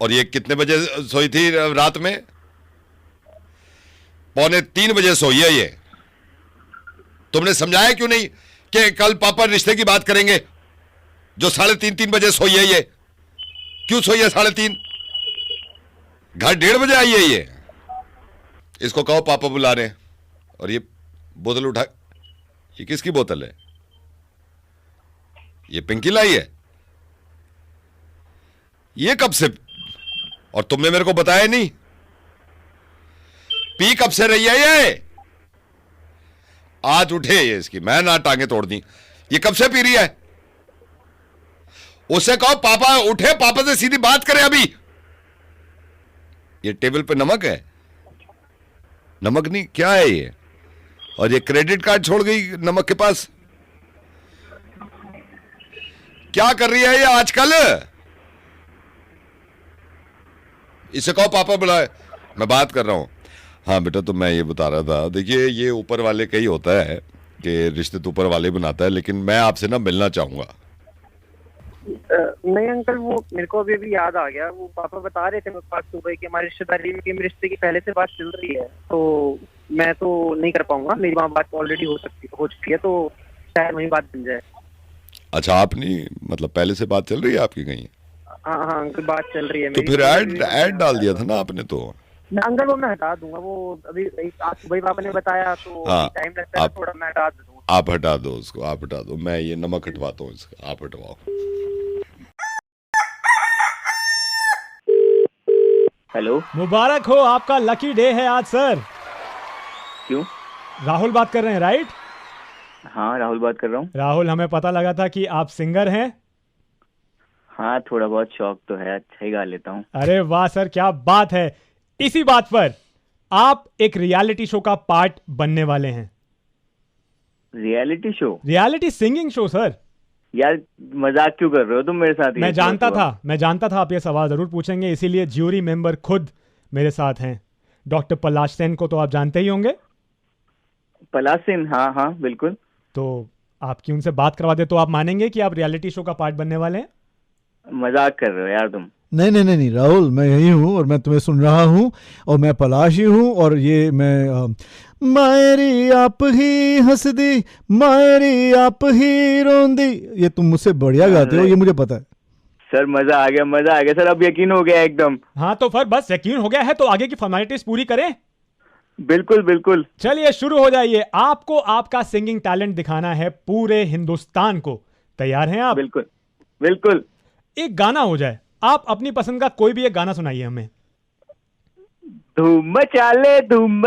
और ये कितने बजे सोई थी रात में? 2:45 बजे सोई है ये। तुमने समझाया क्यों नहीं कि कल पापा रिश्ते की बात करेंगे? जो 3:30 बजे सोई है ये, क्यों सोई है 3:30? घर 1:30 बजे आई है ये। इसको कहो पापा बुला रहे हैं। और ये बोतल उठा, ये किसकी बोतल है? ये पिंकी लाई है। ये कब से, और तुमने मेरे को बताया नहीं, पी कब से रही है ये? आज उठे ये, इसकी मैं ना टांगे तोड़ दी। ये कब से पी रही है? उससे कहो पापा उठे, पापा से सीधी बात करें अभी। ये टेबल पे नमक है, नमक नहीं क्या है ये? और ये क्रेडिट कार्ड छोड़ गई नमक के पास। क्या कर रही है ये आजकल? इसे कहो पापा बुलाए, मैं बात कर रहा हूं। हाँ बेटा, तो मैं ये बता रहा था, देखिए ये ऊपर वाले का ही होता है कि रिश्ते तो ऊपर वाले बनाता है, लेकिन मैं आपसे ना मिलना चाहूंगा। नहीं अंकल, वो मेरे को अभी याद आ गया, वो पापा बता रहे थे मेरे पास सुबह कि हमारी रिश्तेदारी में रिश्ते की पहले से बात चल रही है, तो मैं तो नहीं कर पाऊंगा, मेरी वहाँ बात ऑलरेडी हो चुकी है, तो शायद वही बात बन जाए। अच्छा, आप नहीं, मतलब पहले से बात चल रही है आपकी कहीं? हाँ हाँ अंकल, बात चल रही है तो फिर ऐड डाल दिया था ना आपने तो। अंकल वो मैं हटा दूंगा, वो अभी आज सुबह पापा ने बताया तो हाँ, टाइम लगता है थोड़ा, मैं हटा दूंगा। आप हटा दो उसको, आप हटा दो, मैं ये नमक हटवाता हूँ इसका, आप हटवाओ। हेलो, मुबारक हो, आपका लकी डे है आज सर। क्यों? राहुल बात कर रहे हैं राइट? हाँ राहुल बात कर रहा हूँ। राहुल, हमें पता लगा था कि आप सिंगर हैं। हाँ थोड़ा बहुत शौक तो है, अच्छा ही गा लेता हूँ। अरे वाह सर, क्या बात है। इसी बात पर आप एक रियलिटी शो का पार्ट बनने वाले हैं। Reality show? Reality singing show sir. यार मजाक क्यों कर रहे हो तुम मेरे साथ? मैं जानता था आप ये सवाल जरूर पूछेंगे, इसीलिए ज्यूरी मेंबर खुद मेरे साथ हैं। डॉक्टर पलाश सेन को तो आप जानते ही होंगे। पलाश सेन? हाँ हाँ बिल्कुल। तो आपकी उनसे बात करवा दे तो आप मानेंगे कि आप रियलिटी शो का पार्ट बनने वाले हैं? मजाक कर रहे हो यार तुम। नहीं राहुल, मैं यही हूँ और मैं तुम्हें सुन रहा हूँ, और मैं पलाश ही हूँ, और ये मैं मायरी आप ही हंस दी, मायरी आप ही रोंदी, ये तुम मुझसे बढ़िया गाते हो, ये मुझे पता है सर। मजा आ गया सर, अब यकीन हो गया एकदम। हाँ तो फिर बस यकीन हो गया है तो आगे की फॉर्मेलिटीज पूरी करें। बिल्कुल। चलिए शुरू हो जाइए। आपको आपका सिंगिंग टैलेंट दिखाना है पूरे हिंदुस्तान को। तैयार हैं आप? बिल्कुल। एक गाना हो जाए, आप अपनी पसंद का कोई भी एक गाना सुनाइए हमें। धूम मचा ले धूम,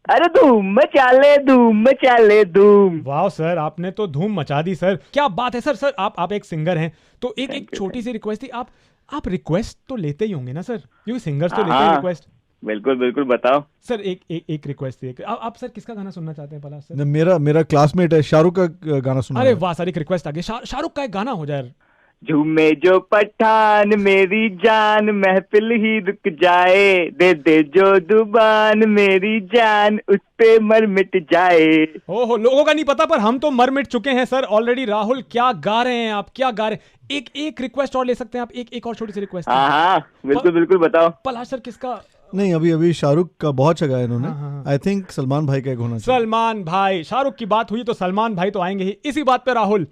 अरे धूम मचा ले धूम। वाह सर, आपने तो धूम मचा दी सर, क्या बात है सर। आप एक सिंगर हैं तो एक छोटी सी रिक्वेस्ट थी, आप रिक्वेस्ट तो लेते ही होंगे ना सर, क्योंकि सिंगर्स तो लेते हैं रिक्वेस्ट। बिल्कुल बताओ सर। एक रिक्वेस्ट थी। आप सर किसका गाना सुनना चाहते हैं पलाश सर? मेरा क्लासमेट है, शाहरुख का गाना सुना। अरे वाह सर, एक रिक्वेस्ट आ गई, शाहरुख का एक गाना हो जाए। झूमे जो पठान मेरी जान, महफिल ही रुक जाए, दे जो जुबान मेरी जान, उस पे मर मिट जाए। ओहो, लोगों का नहीं पता पर हम तो मर मिट चुके हैं सर ऑलरेडी। राहुल क्या गा रहे हैं आप, क्या गा रहे हैं। एक रिक्वेस्ट और ले सकते हैं आप, एक और छोटी सी रिक्वेस्ट। हाँ बिल्कुल बताओ। पलाश सर किसका? नहीं, अभी शाहरुख का बहुत अच्छा गाया इन्होंने। आई थिंक सलमान भाई का एक होना चाहिए। सलमान भाई, शाहरुख की बात हुई तो सलमान भाई तो आएंगे ही। इसी बात पे राहुल,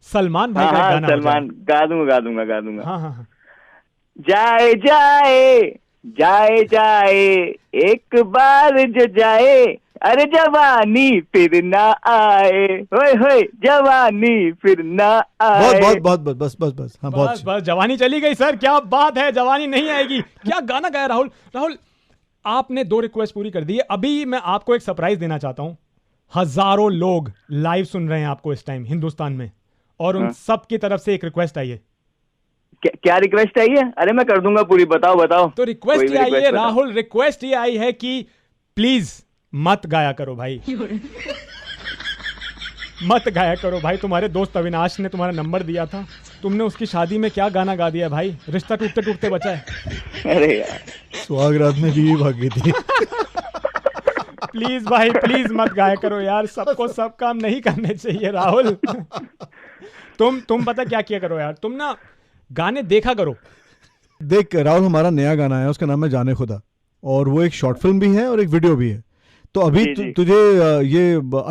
सलमान भाई का गाना। सलमान गा दूंगा। हाँ। जाए जाए जाए एक बार जो जाए, अरे जवानी फिर ना आए, होए होए जवानी फिर ना आए। बहुत बहुत बहुत बस बस बस हाँ बहुत बस जवानी चली गई सर, क्या बात है, जवानी नहीं आएगी। क्या गाना गाया राहुल। राहुल आपने 2 रिक्वेस्ट पूरी कर दी है। अभी मैं आपको एक सरप्राइज देना चाहता हूं। हजारों लोग लाइव सुन रहे हैं आपको इस टाइम हिंदुस्तान में, और उन सब की तरफ से एक रिक्वेस्ट आई है। क्या रिक्वेस्ट आई है? अरे मैं कर दूंगा पूरी, बताओ बताओ। तो रिक्वेस्ट ये आई है राहुल, रिक्वेस्ट ये आई है कि प्लीज मत गाया करो भाई। मत गाया करो भाई। तुम्हारे दोस्त अविनाश ने तुम्हारा नंबर दिया था, तुमने उसकी शादी में क्या गाना गा दिया भाई, रिश्ता टूटते टूटते बचा है। अरे यार सुहाग रात में बीवी भाग गई थी। प्लीज भाई प्लीज मत गाया करो यार, सबको सब काम नहीं करने चाहिए राहुल। तुम पता क्या किया करो यार, तुम ना गाने देखा करो। देख राहुल, हमारा नया गाना है, उसका नाम है जाने खुदा, और वो एक शॉर्ट फिल्म भी है और एक वीडियो भी है। तो अभी तुझे ये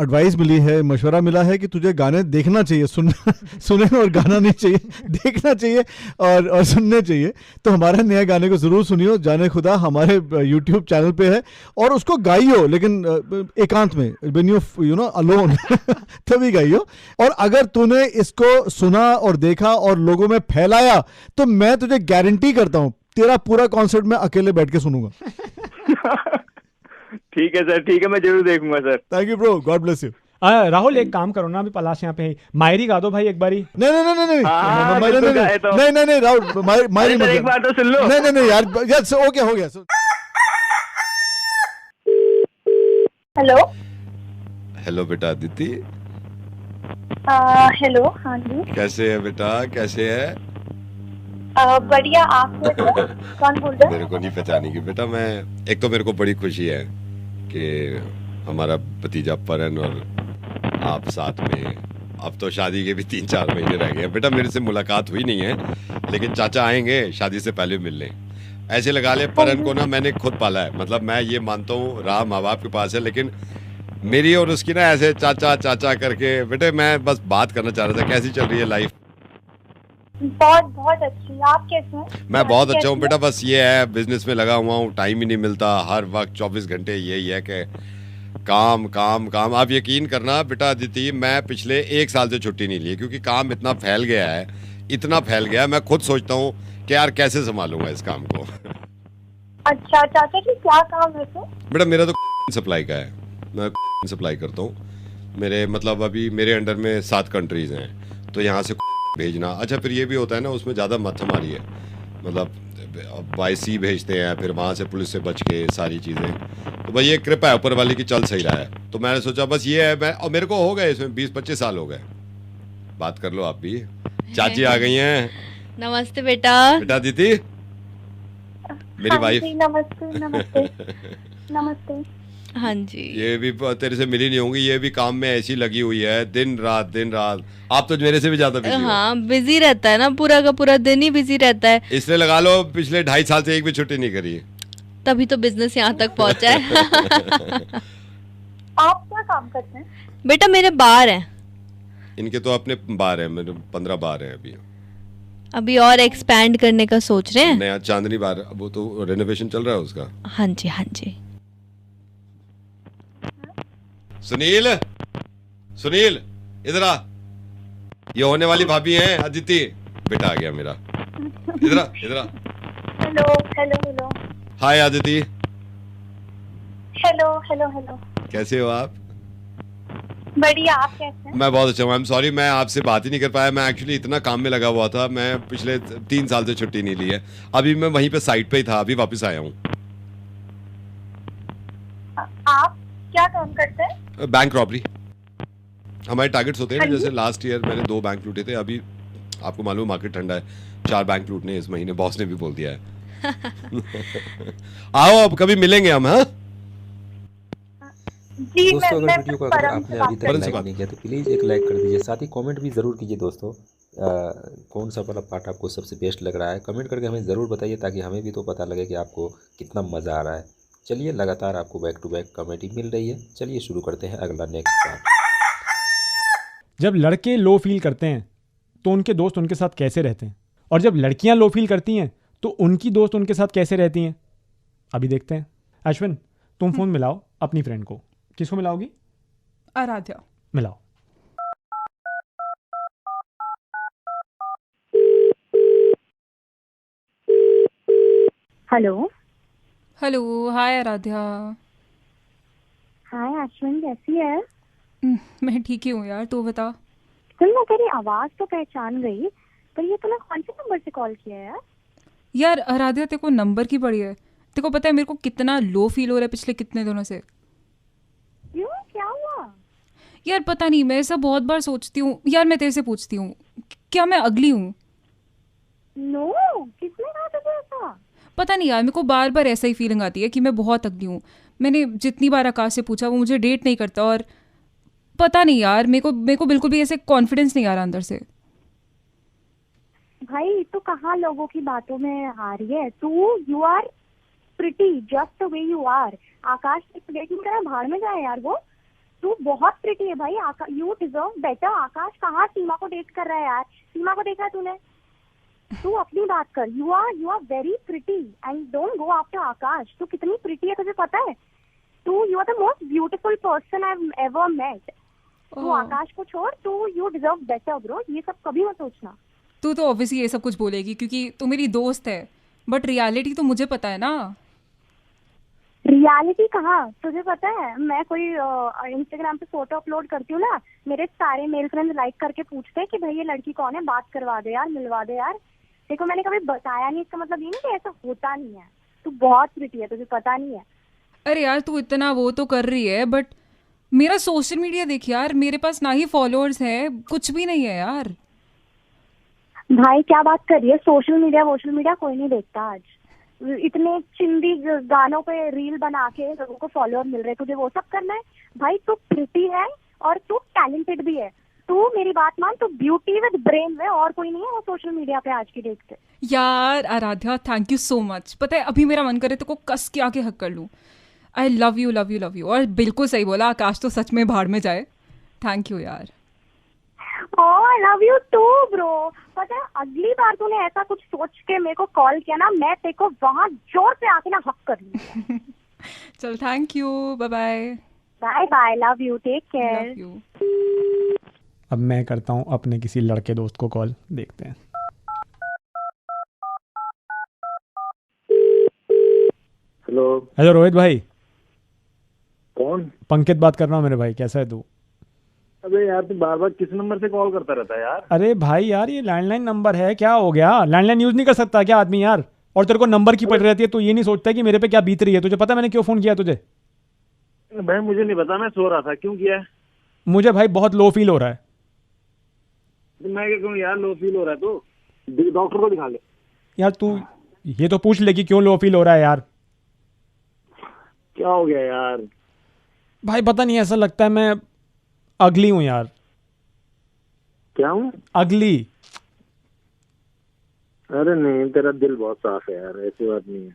एडवाइस मिली है, मशवरा मिला है कि तुझे गाने देखना चाहिए, सुने और गाना नहीं चाहिए, देखना चाहिए और सुनने चाहिए। तो हमारे नए गाने को जरूर सुनियो, जाने खुदा हमारे YouTube चैनल पे है, और उसको गाइयो, लेकिन एकांत में, व्हेन यू नो अलोन तभी गाइयो। और अगर तूने इसको सुना और देखा और लोगों में फैलाया, तो मैं तुझे गारंटी करता हूँ तेरा पूरा कॉन्सर्ट में अकेले बैठ के सुनूंगा। ठीक है सर, ठीक है, मैं जरूर देखूंगा sir. Thank you bro, God bless you. Rahul एक काम करो ना, अभी पलाश यहाँ पे है, मायरी गा दो भाई एक बारी। नहीं नहीं नहीं नहीं नहीं नहीं राहुल, मायरी एक बार तो सुन लो। नहीं नहीं यार, ओके हो गया। हेलो हेलो बेटा अदिति। हेलो, हाँ जी। कैसे है बेटा, कैसे है? बढ़िया, आप कौन बोल रहे हैं? मेरे को नहीं पहचानेगी बेटा। मैं एक तो मेरे को बड़ी खुशी है कि हमारा भतीजा परन और आप साथ में, अब तो शादी के भी 3-4 महीने रह गए बेटा। मेरे से मुलाकात हुई नहीं है, लेकिन चाचा आएंगे शादी से पहले मिलने। ऐसे लगा ले परन को ना मैंने खुद पाला है, मतलब मैं ये मानता हूँ राह माँ बाप के पास है, लेकिन मेरी और उसकी ना ऐसे चाचा चाचा करके। बेटे मैं बस बात करना चाह रहा था, कैसी चल रही है लाइफ? बहुत बहुत अच्छी। आप कैसे हैं? मैं बहुत अच्छा हूँ बेटा, बस ये है बिजनेस में लगा हुआ हूँ, टाइम ही नहीं मिलता। हर वक्त 24 घंटे यही है कि काम काम काम। आप यकीन करना बेटा अदिति, मैं पिछले 1 साल से छुट्टी नहीं ली, क्योंकि काम इतना फैल गया है, इतना फैल गया है। मैं खुद सोचता हूँ कि यार कैसे संभालूंगा इस काम को। अच्छा चाचा जी, क्या काम है तो? बेटा मेरा तो सप्लाई का है, मैं सप्लाई करता हूँ। मेरे मतलब अभी मेरे अंडर में 7 कंट्रीज हैं, तो यहाँ से भेजना। अच्छा फिर ये भी होता है ना, उसमें ज़्यादा मत हमारी है, मतलब बाई सी भेजते हैं, फिर वहाँ से पुलिस से बच के सारी चीज़ें। तो भाई ये कृपा है ऊपर वाले की, चल सही रहा है। तो मैंने सोचा बस ये है, मैं और मेरे को हो गए इसमें 20-25 साल हो गए। बात कर लो आप भी। चाची आ गई हैं। नमस्ते बेटा। बेटा दीदी मेरी वाइफ। नमस्ते नमस्ते नमस्ते। हाँ जी। ये भी तेरे से मिली नहीं होंगी, ये भी काम में ऐसी लगी हुई है दिन रात दिन रात। आप तो मेरे से भी ज्यादा बिजी हो। हाँ बिजी रहता है ना, पूरा का पूरा दिन ही बिजी रहता है। इसलिए लगा लो पिछले 2.5 साल से एक भी छुट्टी नहीं करी, तभी तो बिजनेस यहाँ तक पहुँचा है। आप क्या काम करते हैं? बेटा मेरे बार हैं। इनके तो अपने बार हैं, मेरे 15 बार हैं अभी और एक्सपैंड करने का सोच रहे हैं। नया चांदनी बार, वो तो रेनोवेशन चल रहा है उसका। हाँ जी हाँ जी। सुनील सुनील इधर आ, ये होने वाली भाभी हैं अदिति। बेटा आ गया मेरा, इधर आ इधर आ। Hello hello hello. Hi Aditi. Hello hello hello. कैसे हो आप? बढ़िया, आप कैसे हैं? मैं बहुत अच्छा हूँ। आई एम सॉरी मैं आपसे बात ही नहीं कर पाया, मैं एक्चुअली इतना काम में लगा हुआ था। मैं पिछले 3 साल से छुट्टी नहीं ली है। अभी मैं वहीं पे साइट पे ही था, अभी वापस आया हूँ। आप क्या काम करते हैं? Bank robbery. हमारे टारगेट्स होते हैं ना, जैसे लास्ट ईयर मैंने 2 बैंक लूटे थे। अभी आपको मालूम मार्केट ठंडा है, 4 बैंक लूटने इस महीने, बॉस ने भी बोल दिया है। आओ अब कभी मिलेंगे हम। हाँ दोस्तों अगर वीडियो को अगर आपने अभी तक लाइक नहीं किया तो प्लीज़ एक लाइक कर दीजिए, साथ ही कमेंट भी ज़रूर कीजिए दोस्तों। कौन सा वाला पार्ट आपको सबसे बेस्ट लग रहा है, कमेंट करके हमें ज़रूर बताइए, ताकि हमें भी तो पता लगे कि आपको कितना मज़ा आ रहा है। चलिए लगातार आपको बैक टू बैक कॉमेडी मिल रही है, चलिए शुरू करते हैं अगला नेक्स्ट पार्ट। जब लड़के लो फील करते हैं तो उनके दोस्त उनके साथ कैसे रहते हैं, और जब लड़कियां लो फील करती हैं तो उनकी दोस्त उनके साथ कैसे रहती हैं, अभी देखते हैं। अश्विन तुम फ़ोन मिलाओ अपनी फ्रेंड को। किसको मिलाओगी? आराध्या। मिलाओ। हेलो। हेलो, हाय आराध्या। हाय अश्विन, कैसी है? मैं ठीक ही हूँ यार, तू बता। सुन, मैं तेरी आवाज तो पहचान गई, पर ये तूने कौन से नंबर से कॉल किया है यार? यार आराध्या, तेरे को नंबर की पड़ी है। तेरे को पता है मेरे को कितना लो फील हो रहा है पिछले कितने दिनों से। क्यों, क्या हुआ? यार पता नहीं, मैं ऐसा बहुत बार सोचती हूँ यार। मैं तेरे से पूछती हूँ, क्या मैं अगली हूँ? नो, किसने कहा तुझे ऐसा? पता नहीं यार, मेरे को बार बार ऐसा ही फीलिंग आती है कि मैं बहुत अगली हूँ। मैंने जितनी बार आकाश से पूछा, वो मुझे डेट नहीं करता। और पता नहीं यार, मेरे को बिल्कुल भी ऐसे कॉन्फिडेंस नहीं आ रहा अंदर से। भाई तू कहाँ लोगों की बातों में आ रही है? तू you are pretty just the way you are. Akash dating करा, भाड़ में जाए यार वो। तू बहुत प्रिटी है भाई। You deserve better. आकाश कहाँ सीमा को डेट कर रहा है यार? सीमा को देखा तूने? तू अपनी बात कर। You are very pretty and don't go after Akash. तू कितनी प्रिटी है तुझे पता है? You are the most beautiful person I have ever met. तू आकाश को छोड़, यू डिजर्व बेटर ब्रो। ये सब कभी मत सोचना। तू तो ऑब्वियसली ये सब कुछ बोलेगी क्योंकि तू मेरी दोस्त है, बट रियलिटी तो मुझे पता है ना। रियलिटी कहाँ? तुझे पता है मैं कोई इंस्टाग्राम पे फोटो अपलोड करती हूँ ना, मेरे सारे मेल फ्रेंड्स लाइक करके पूछते हैं कि भाई ये लड़की कौन है, बात करवा दे यार, मिलवा दे यार। देखो मैंने कभी बताया नहीं, इसका मतलब ये नहीं कि ऐसा होता नहीं है। तू बहुत प्रिटी है, तुझे पता नहीं है। अरे यार तू इतना वो तो कर रही है, बट मेरा सोशल मीडिया देख यार, मेरे पास ना ही फॉलोअर्स है, कुछ भी नहीं है यार। भाई क्या बात कर रही है? सोशल मीडिया कोई नहीं देखता आज। इतने चिंदी गानों पे रील बना के लोगों को फॉलोअर मिल रहे हैं, तुझे वो सब करना है? भाई तू प्रिटी है और तू टैलेंटेड भी है। तू मेरी बात मान, तू ब्यूटी विद ब्रेन है, और कोई नहीं है वो सोशल मीडिया पे आज की डेट पे। यार Aaradhya, thank you so much. पता है अभी मेरा मन करे तो को कस के आके हक कर लूँ। आई love you love you love you. और बिल्कुल सही बोला, आकाश तो सच में भाड़ में जाए। थैंक यू यार। I love you too bro. पता है अगली बार तूने ऐसा कुछ सोच के मेरे को कॉल किया ना, मैं तेरे को वहां जोर से आके ना हक कर लूंगी। चल thank you, bye bye. Bye bye, love you, take care. Love you. अब मैं करता हूँ अपने किसी लड़के दोस्त को कॉल, देखते हैं। हेलो रोहित भाई। कौन? पंकित बात कर रहा हूँ मेरे भाई, कैसा है तू? अबे यार तू बार बार किस नंबर से कॉल करता रहता है यार? अरे भाई यार ये लैंडलाइन नंबर है, क्या हो गया? लैंडलाइन यूज नहीं कर सकता क्या आदमी यार? और तेरे को नंबर की पड़ रहती है, तो ये नहीं सोचता कि मेरे पे क्या बीत रही है। तुझे पता है मैंने क्यों फोन किया तुझे? भाई मुझे नहीं पता, मैं सो रहा था। क्यों किया है? मुझे भाई बहुत लो फील हो रहा है। मैं क्या कहूँ यार, लो फील हो रहा है तो डॉक्टर को दिखा ले। यार तू ये तो पूछ ले कि क्यों लो फील हो रहा है यार। क्या हो गया यार? भाई पता नहीं, ऐसा लगता है मैं अगली हूँ यार। क्या हूँ? अगली। अरे नहीं, तेरा दिल बहुत साफ है यार, ऐसी बात नहीं है।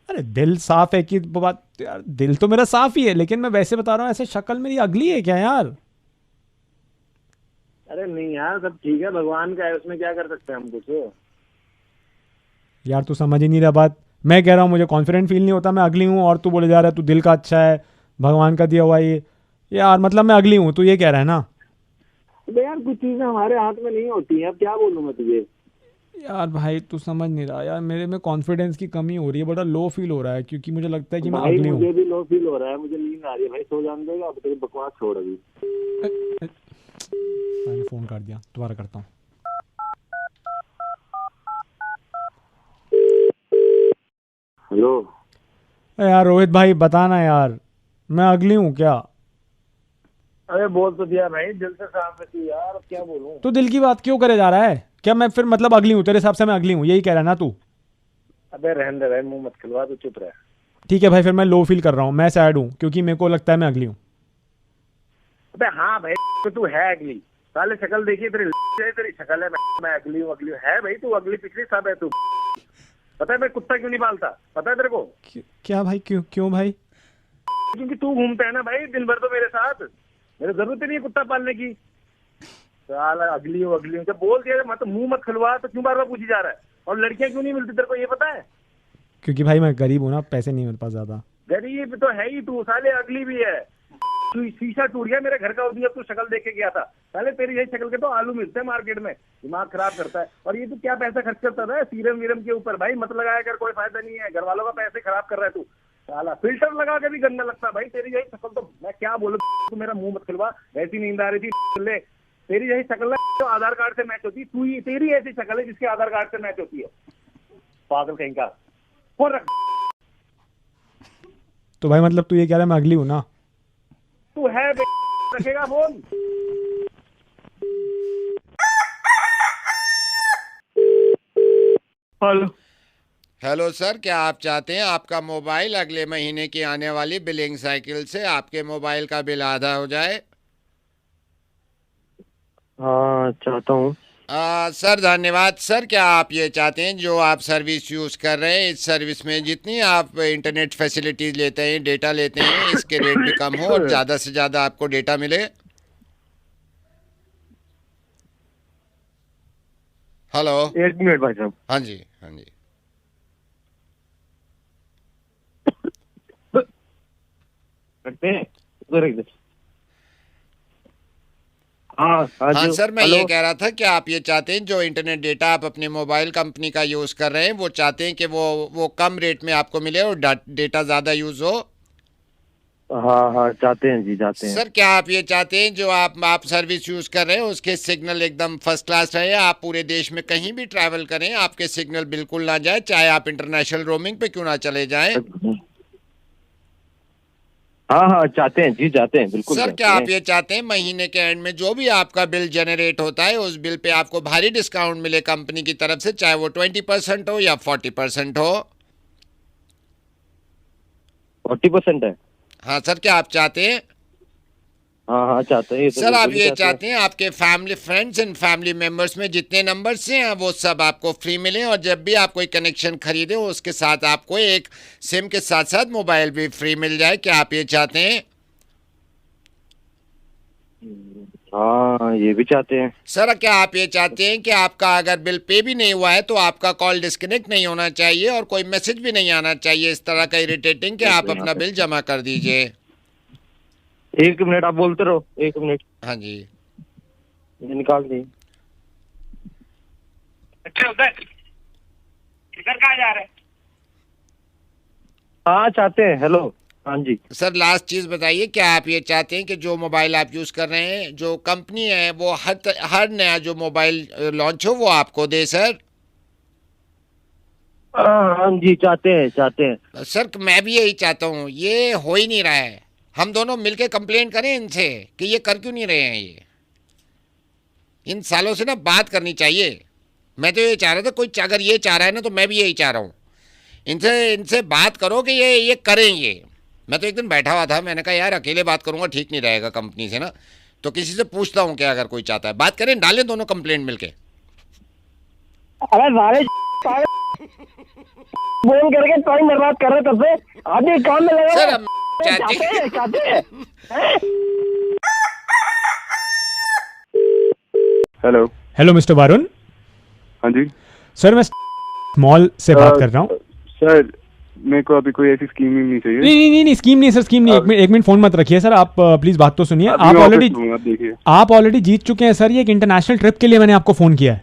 अरे दिल साफ है कि बात यार, दिल तो मेरा साफ ही है, लेकिन मैं वैसे बता रहा हूँ, ऐसे शक्ल मेरी अगली है क्या यार? अरे नहीं यार, सब ठीक है, भगवान का है, उसमें क्या कर सकते हैं हम कुछ। यार तू समझ ही नहीं रहा बात। मैं कह रहा हूँ मुझे कॉन्फिडेंट फील नहीं होता, मैं अगली हूँ, और तू बोले जा रहा है तू दिल का अच्छा है, भगवान का दिया हुआ ये। यार मतलब मैं अगली हूँ, तू ये कह रहा है ना? यार कुछ चीजें हमारे हाथ में नहीं होती हैं, अब क्या बोलूं मैं तुझे। यार भाई तू समझ नहीं रहा यार, मेरे में कॉन्फिडेंस की कमी हो रही है, बड़ा लो फील हो रहा है, क्योंकि मुझे लगता है कि मैं अगली हूँ। मुझे भी लो फील हो रहा है, मुझे नींद आ रही है भाई, सो जाने देगा। अब तेरी बकवास छोड़ अभी। मैंने फोन कर दिया, दोबारा करता हूँ। हेलो यार रोहित भाई बताना यार, मैं अगली हूँ क्या? अरे बोल तो दिया भाई, दिल से साफ है तू यार, अब क्या बोलूं। तो दिल की बात क्यों करे जा रहा है? क्या मैं फिर मतलब अगली हूँ तेरे हिसाब से? मैं अगली हूँ यही कह रहा है ना तू? अबे रहने दे भाई, मुंह मत खिलवा, तू चुप रह। ठीक है भाई, फिर मैं लो फील कर रहा हूँ, मैं सैड हूँ क्योंकि मेरे को लगता है मैं अगली हूँ। अबे हाँ भाई, तो तू है अगली। साले शक्ल देखिए तेरी शक्ल है, मैं अगली हूँ है भाई, तू अगली पिछली सब है तू। पता है मैं कुत्ता क्यों नहीं पालता? पता है तेरे को? क्या भाई? क्यों भाई? क्योंकि तू घूमता है ना भाई दिन भर तो मेरे साथ, मेरे जरूरत नहीं है कुत्ता पालने की। साला अगली हूँ जब बोल दिया, मतलब मुंह मत खुलवा, तो क्यों बार बार पूछी जा रहा है? और लड़कियां क्यों नहीं मिलती तेरे को, ये पता है? क्योंकि भाई मैं गरीब हूँ ना, पैसे नहीं मेरे पास ज़्यादा। गरीब तो है ही तू, साले अगली भी है। शीशा टूट गया मेरे घर का उस दिन जब तू शक्ल देख के गया था। साले तेरी यही शक्ल के तो आलू मिलते हैं मार्केट में, दिमाग खराब करता है। और ये तू क्या पैसा खर्च करता है सीरम वीरम के ऊपर, भाई मत लगाया कर, कोई फायदा नहीं है। घर वालों का पैसे खराब कर रहा है तू, साला फिल्टर लगा के भी गंदा लगता है भाई। तेरी यही शक्ल तो मैं क्या बोलूं, तू मेरा मुंह मत खुलवा, ऐसी नींद आ रही थी। ले तेरी यही शक्ल है जो आधार कार्ड से मैच होती है, तू ही तेरी ऐसी शक्ल है जिसके आधार कार्ड से मैच होती है, पागल कहीं का। फोन रख। तो भाई मतलब तू ये कह रहा है मैं अगली हूँ ना? तू है रखेगा फोन। हेलो हेलो सर, क्या आप चाहते हैं आपका मोबाइल अगले महीने की आने वाली बिलिंग साइकिल से आपके मोबाइल का बिल आधा हो जाए? हाँ चाहता हूँ सर। धन्यवाद सर। क्या आप ये चाहते हैं जो आप सर्विस यूज़ कर रहे हैं, इस सर्विस में जितनी आप इंटरनेट फैसिलिटीज़ लेते हैं, डेटा लेते हैं, इसके रेट भी कम हो और ज़्यादा से ज़्यादा आपको डेटा मिले? हेलो, 1 मिनट भाई साहब। हाँ जी हाँ जी। हाँ सर, मैं ये कह रहा था कि आप ये चाहते हैं जो इंटरनेट डेटा आप अपने मोबाइल कंपनी का यूज़ कर रहे हैं, वो चाहते हैं कि वो कम रेट में आपको मिले और डेटा ज़्यादा यूज़ हो? हाँ चाहते हैं जी, चाहते हैं। सर क्या आप ये चाहते हैं जो आप सर्विस यूज़ कर रहे हैं उसके सिग्नल एकदम फर्स्ट क्लास रहे, आप पूरे देश में कहीं भी ट्रैवल करें आपके सिग्नल बिल्कुल ना जाए, चाहे आप इंटरनेशनल रोमिंग पे क्यों ना चले जाएं? हाँ चाहते हैं जी, चाहते हैं बिल्कुल। सर क्या आप ये चाहते हैं महीने के एंड में जो भी आपका बिल जनरेट होता है उस बिल पे आपको भारी डिस्काउंट मिले कंपनी की तरफ से, चाहे वो 20% हो या 40% हो? 40% है। हाँ सर, क्या आप चाहते हैं? हाँ चाहते हैं सर। आप ये चाहते हैं आपके family friends and family members में जितने नंबर्स हैं वो सब आपको फ्री मिले और जब भी आप कोई कनेक्शन खरीदे उसके साथ आपको एक सिम के साथ साथ मोबाइल भी फ्री मिल जाए, क्या आप ये चाहते हैं? हाँ ये भी चाहते हैं। सर क्या आप ये चाहते हैं कि आपका अगर बिल पे भी नहीं हुआ है तो आपका कॉल डिस्कनेक्ट नहीं होना चाहिए और कोई मैसेज भी नहीं आना चाहिए इस तरह का इरिटेटिंग कि आप अपना बिल जमा कर दीजिए? 1 मिनट आप बोलते रहो, 1 मिनट। हाँ जी, ये निकाल दी। इधर कहाँ जा रहे हैं? हाँ चाहते हैं। हेलो, हाँ जी सर। लास्ट चीज़ बताइए, क्या आप ये चाहते हैं कि जो मोबाइल आप यूज़ कर रहे हैं जो कंपनी है वो हर नया जो मोबाइल लॉन्च हो वो आपको दे सर? हाँ जी चाहते हैं। सर मैं भी यही चाहता हूँ, ये हो ही नहीं रहा है। हम दोनों मिलके कंप्लेंट करें इनसे कि ये कर क्यों नहीं रहे हैं। ये इन सालों से ना बात करनी चाहिए। मैं तो ये चाह रहा था, कोई अगर ये चाह रहा है ना तो मैं भी यही चाह रहा हूँ, इनसे बात करो कि ये करेंगे। मैं तो एक दिन बैठा हुआ था, मैंने कहा यार अकेले बात करूँगा ठीक नहीं रहेगा कंपनी से ना, तो किसी से पूछता हूँ क्या अगर कोई चाहता है बात करें, डालें दोनों कंप्लेंट मिलके। अरे सारे फोन करके टाइम बर्बाद कर रहे तब से, आगे काम में लगा। सर चाहते हैं। हेलो मिस्टर वारुण। हाँ जी सर, मैं मॉल से बात कर रहा हूँ। सर मेरे को अभी कोई ऐसी स्कीम ही नहीं चाहिए। नहीं स्कीम नहीं सर, स्कीम नहीं। एक मिनट फोन मत रखिए सर, आप प्लीज बात तो सुनिए। आप ऑलरेडी जीत चुके हैं सर। ये एक इंटरनेशनल ट्रिप के लिए मैंने आपको फोन किया है।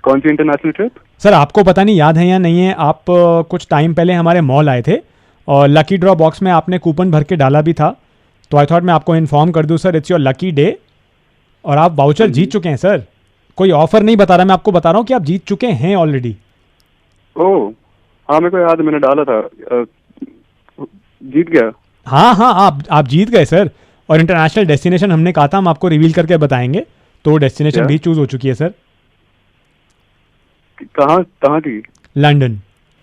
कौन सी इंटरनेशनल ट्रिप? सर आपको पता नहीं याद है या नहीं है, आप कुछ टाइम पहले हमारे मॉल आए थे और लकी ड्रॉ बॉक्स में आपने कूपन भर के डाला भी था, तो आई थॉट मैं आपको इन्फॉर्म कर दूं sir, it's your lucky day और आप वाउचर जीत चुके हैं सर। कोई ऑफर नहीं बता रहा, मैं आपको बता रहा हूँ कि आप जीत चुके हैं ऑलरेडी। ओह हाँ, मेरे को याद है, मैंने डाला था। जीत गया? हाँ आप जीत गए सर। और इंटरनेशनल डेस्टिनेशन हमने कहा था हम आपको रिवील करके बताएंगे, तो डेस्टिनेशन भी चूज हो चुकी है सर। कहाँ की? लंदन।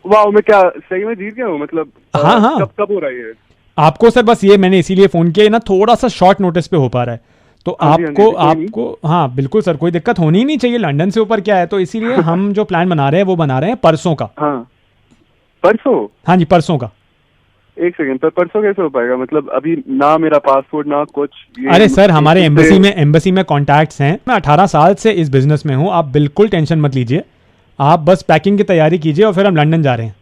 वाह, मैं क्या सही में जीत गया हूँ? मतलब हाँ कब हो रहा है ये? आपको सर बस ये मैंने इसीलिए फोन किया ना, थोड़ा सा शॉर्ट नोटिस पे हो पा रहा है, तो आपको हाँ बिल्कुल सर, कोई दिक्कत होनी ही नहीं चाहिए। लंदन से ऊपर क्या है, तो इसीलिए हम जो प्लान बना रहे हैं वो बना रहे हैं परसों का। हाँ परसों? हाँ जी परसों का। एक सेकंड, पर परसों कैसे हो पाएगा? मतलब अभी ना मेरा पासपोर्ट ना कुछ। अरे सर हमारे एम्बेसी में कॉन्टैक्ट्स हैं। मैं 18 साल से इस बिजनेस में हूँ, आप बिल्कुल टेंशन मत लीजिए। आप बस पैकिंग की तैयारी कीजिए और फिर हम लंदन जा रहे हैं।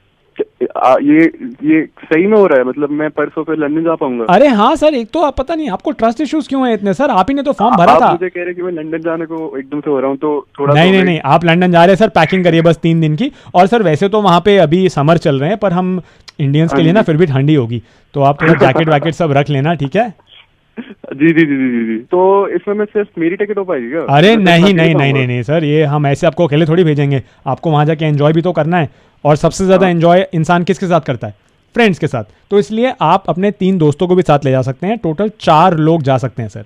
ये सही में हो रहा है? मतलब मैं परसों फिर लंदन जा पाऊंगा? अरे हाँ सर, एक तो आप पता नहीं आपको ट्रस्ट इश्यूज क्यों हैं इतने सर, आप ही ने तो फॉर्म भरा था। मुझे कह रहे कि मैं लंदन जाने को एकदम से हो रहा हूँ, तो थोड़ा नहीं, आप लंदन जा रहे हैं सर, पैकिंग करिए बस 3 दिन की। और सर वैसे तो वहाँ पे अभी समर चल रहे हैं, पर हम इंडियंस के लिए ना फिर भी ठंडी होगी, तो आप थोड़ा जैकेट वैकेट सब रख लेना, ठीक है? जी। तो इसमें मैं सिर्फ मेरी टिकट हो पाएगी क्या? अरे नहीं सर, ये हम ऐसे आपको अकेले थोड़ी भेजेंगे, आपको वहाँ जाके एंजॉय भी तो करना है। और सबसे ज़्यादा एंजॉय इंसान किसके साथ करता है? फ्रेंड्स के साथ। तो इसलिए आप अपने 3 दोस्तों को भी साथ ले जा सकते हैं, टोटल 4 लोग जा सकते हैं सर।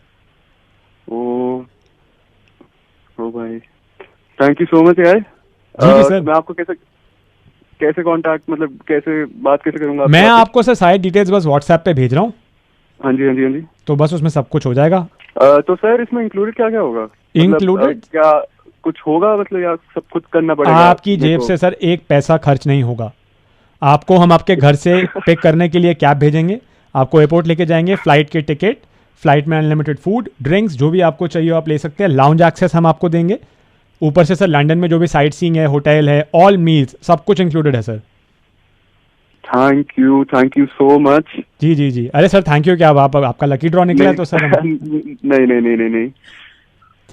ओ भाई, थैंक यू सो मच यार। जी सर। मैं आपको कैसे कांटेक्ट, मतलब कैसे बात कैसे करूंगा? मैं आपको सर सारी डिटेल्स बस व्हाट्सएप पे भेज रहा हूँ। हाँ जी। तो बस उसमें सब कुछ हो जाएगा। तो सर इसमें इंक्लूडेड क्या होगा? इंक्लूडेड क्या कुछ होगा, मतलब या सब कुछ करना पड़ेगा? आपकी जेब से सर एक पैसा खर्च नहीं होगा। आपको हम आपके घर से पिक करने के लिए कैब भेजेंगे, आपको एयरपोर्ट लेके जाएंगे, फ्लाइट के टिकट, फ्लाइट में अनलिमिटेड फूड, ड्रिंक्स, जो भी आपको चाहिए आप ले सकते हैं, लाउंज एक्सेस हम आपको देंगे। ऊपर से सर लंदन में जो भी साइट सीइंग है, होटल है, ऑल मील्स, सब कुछ इंक्लूडेड है sir. Thank you so much. जी। अरे सर थैंक यू क्या, आप आपका लकी ड्रॉ निकला है तो सर नहीं।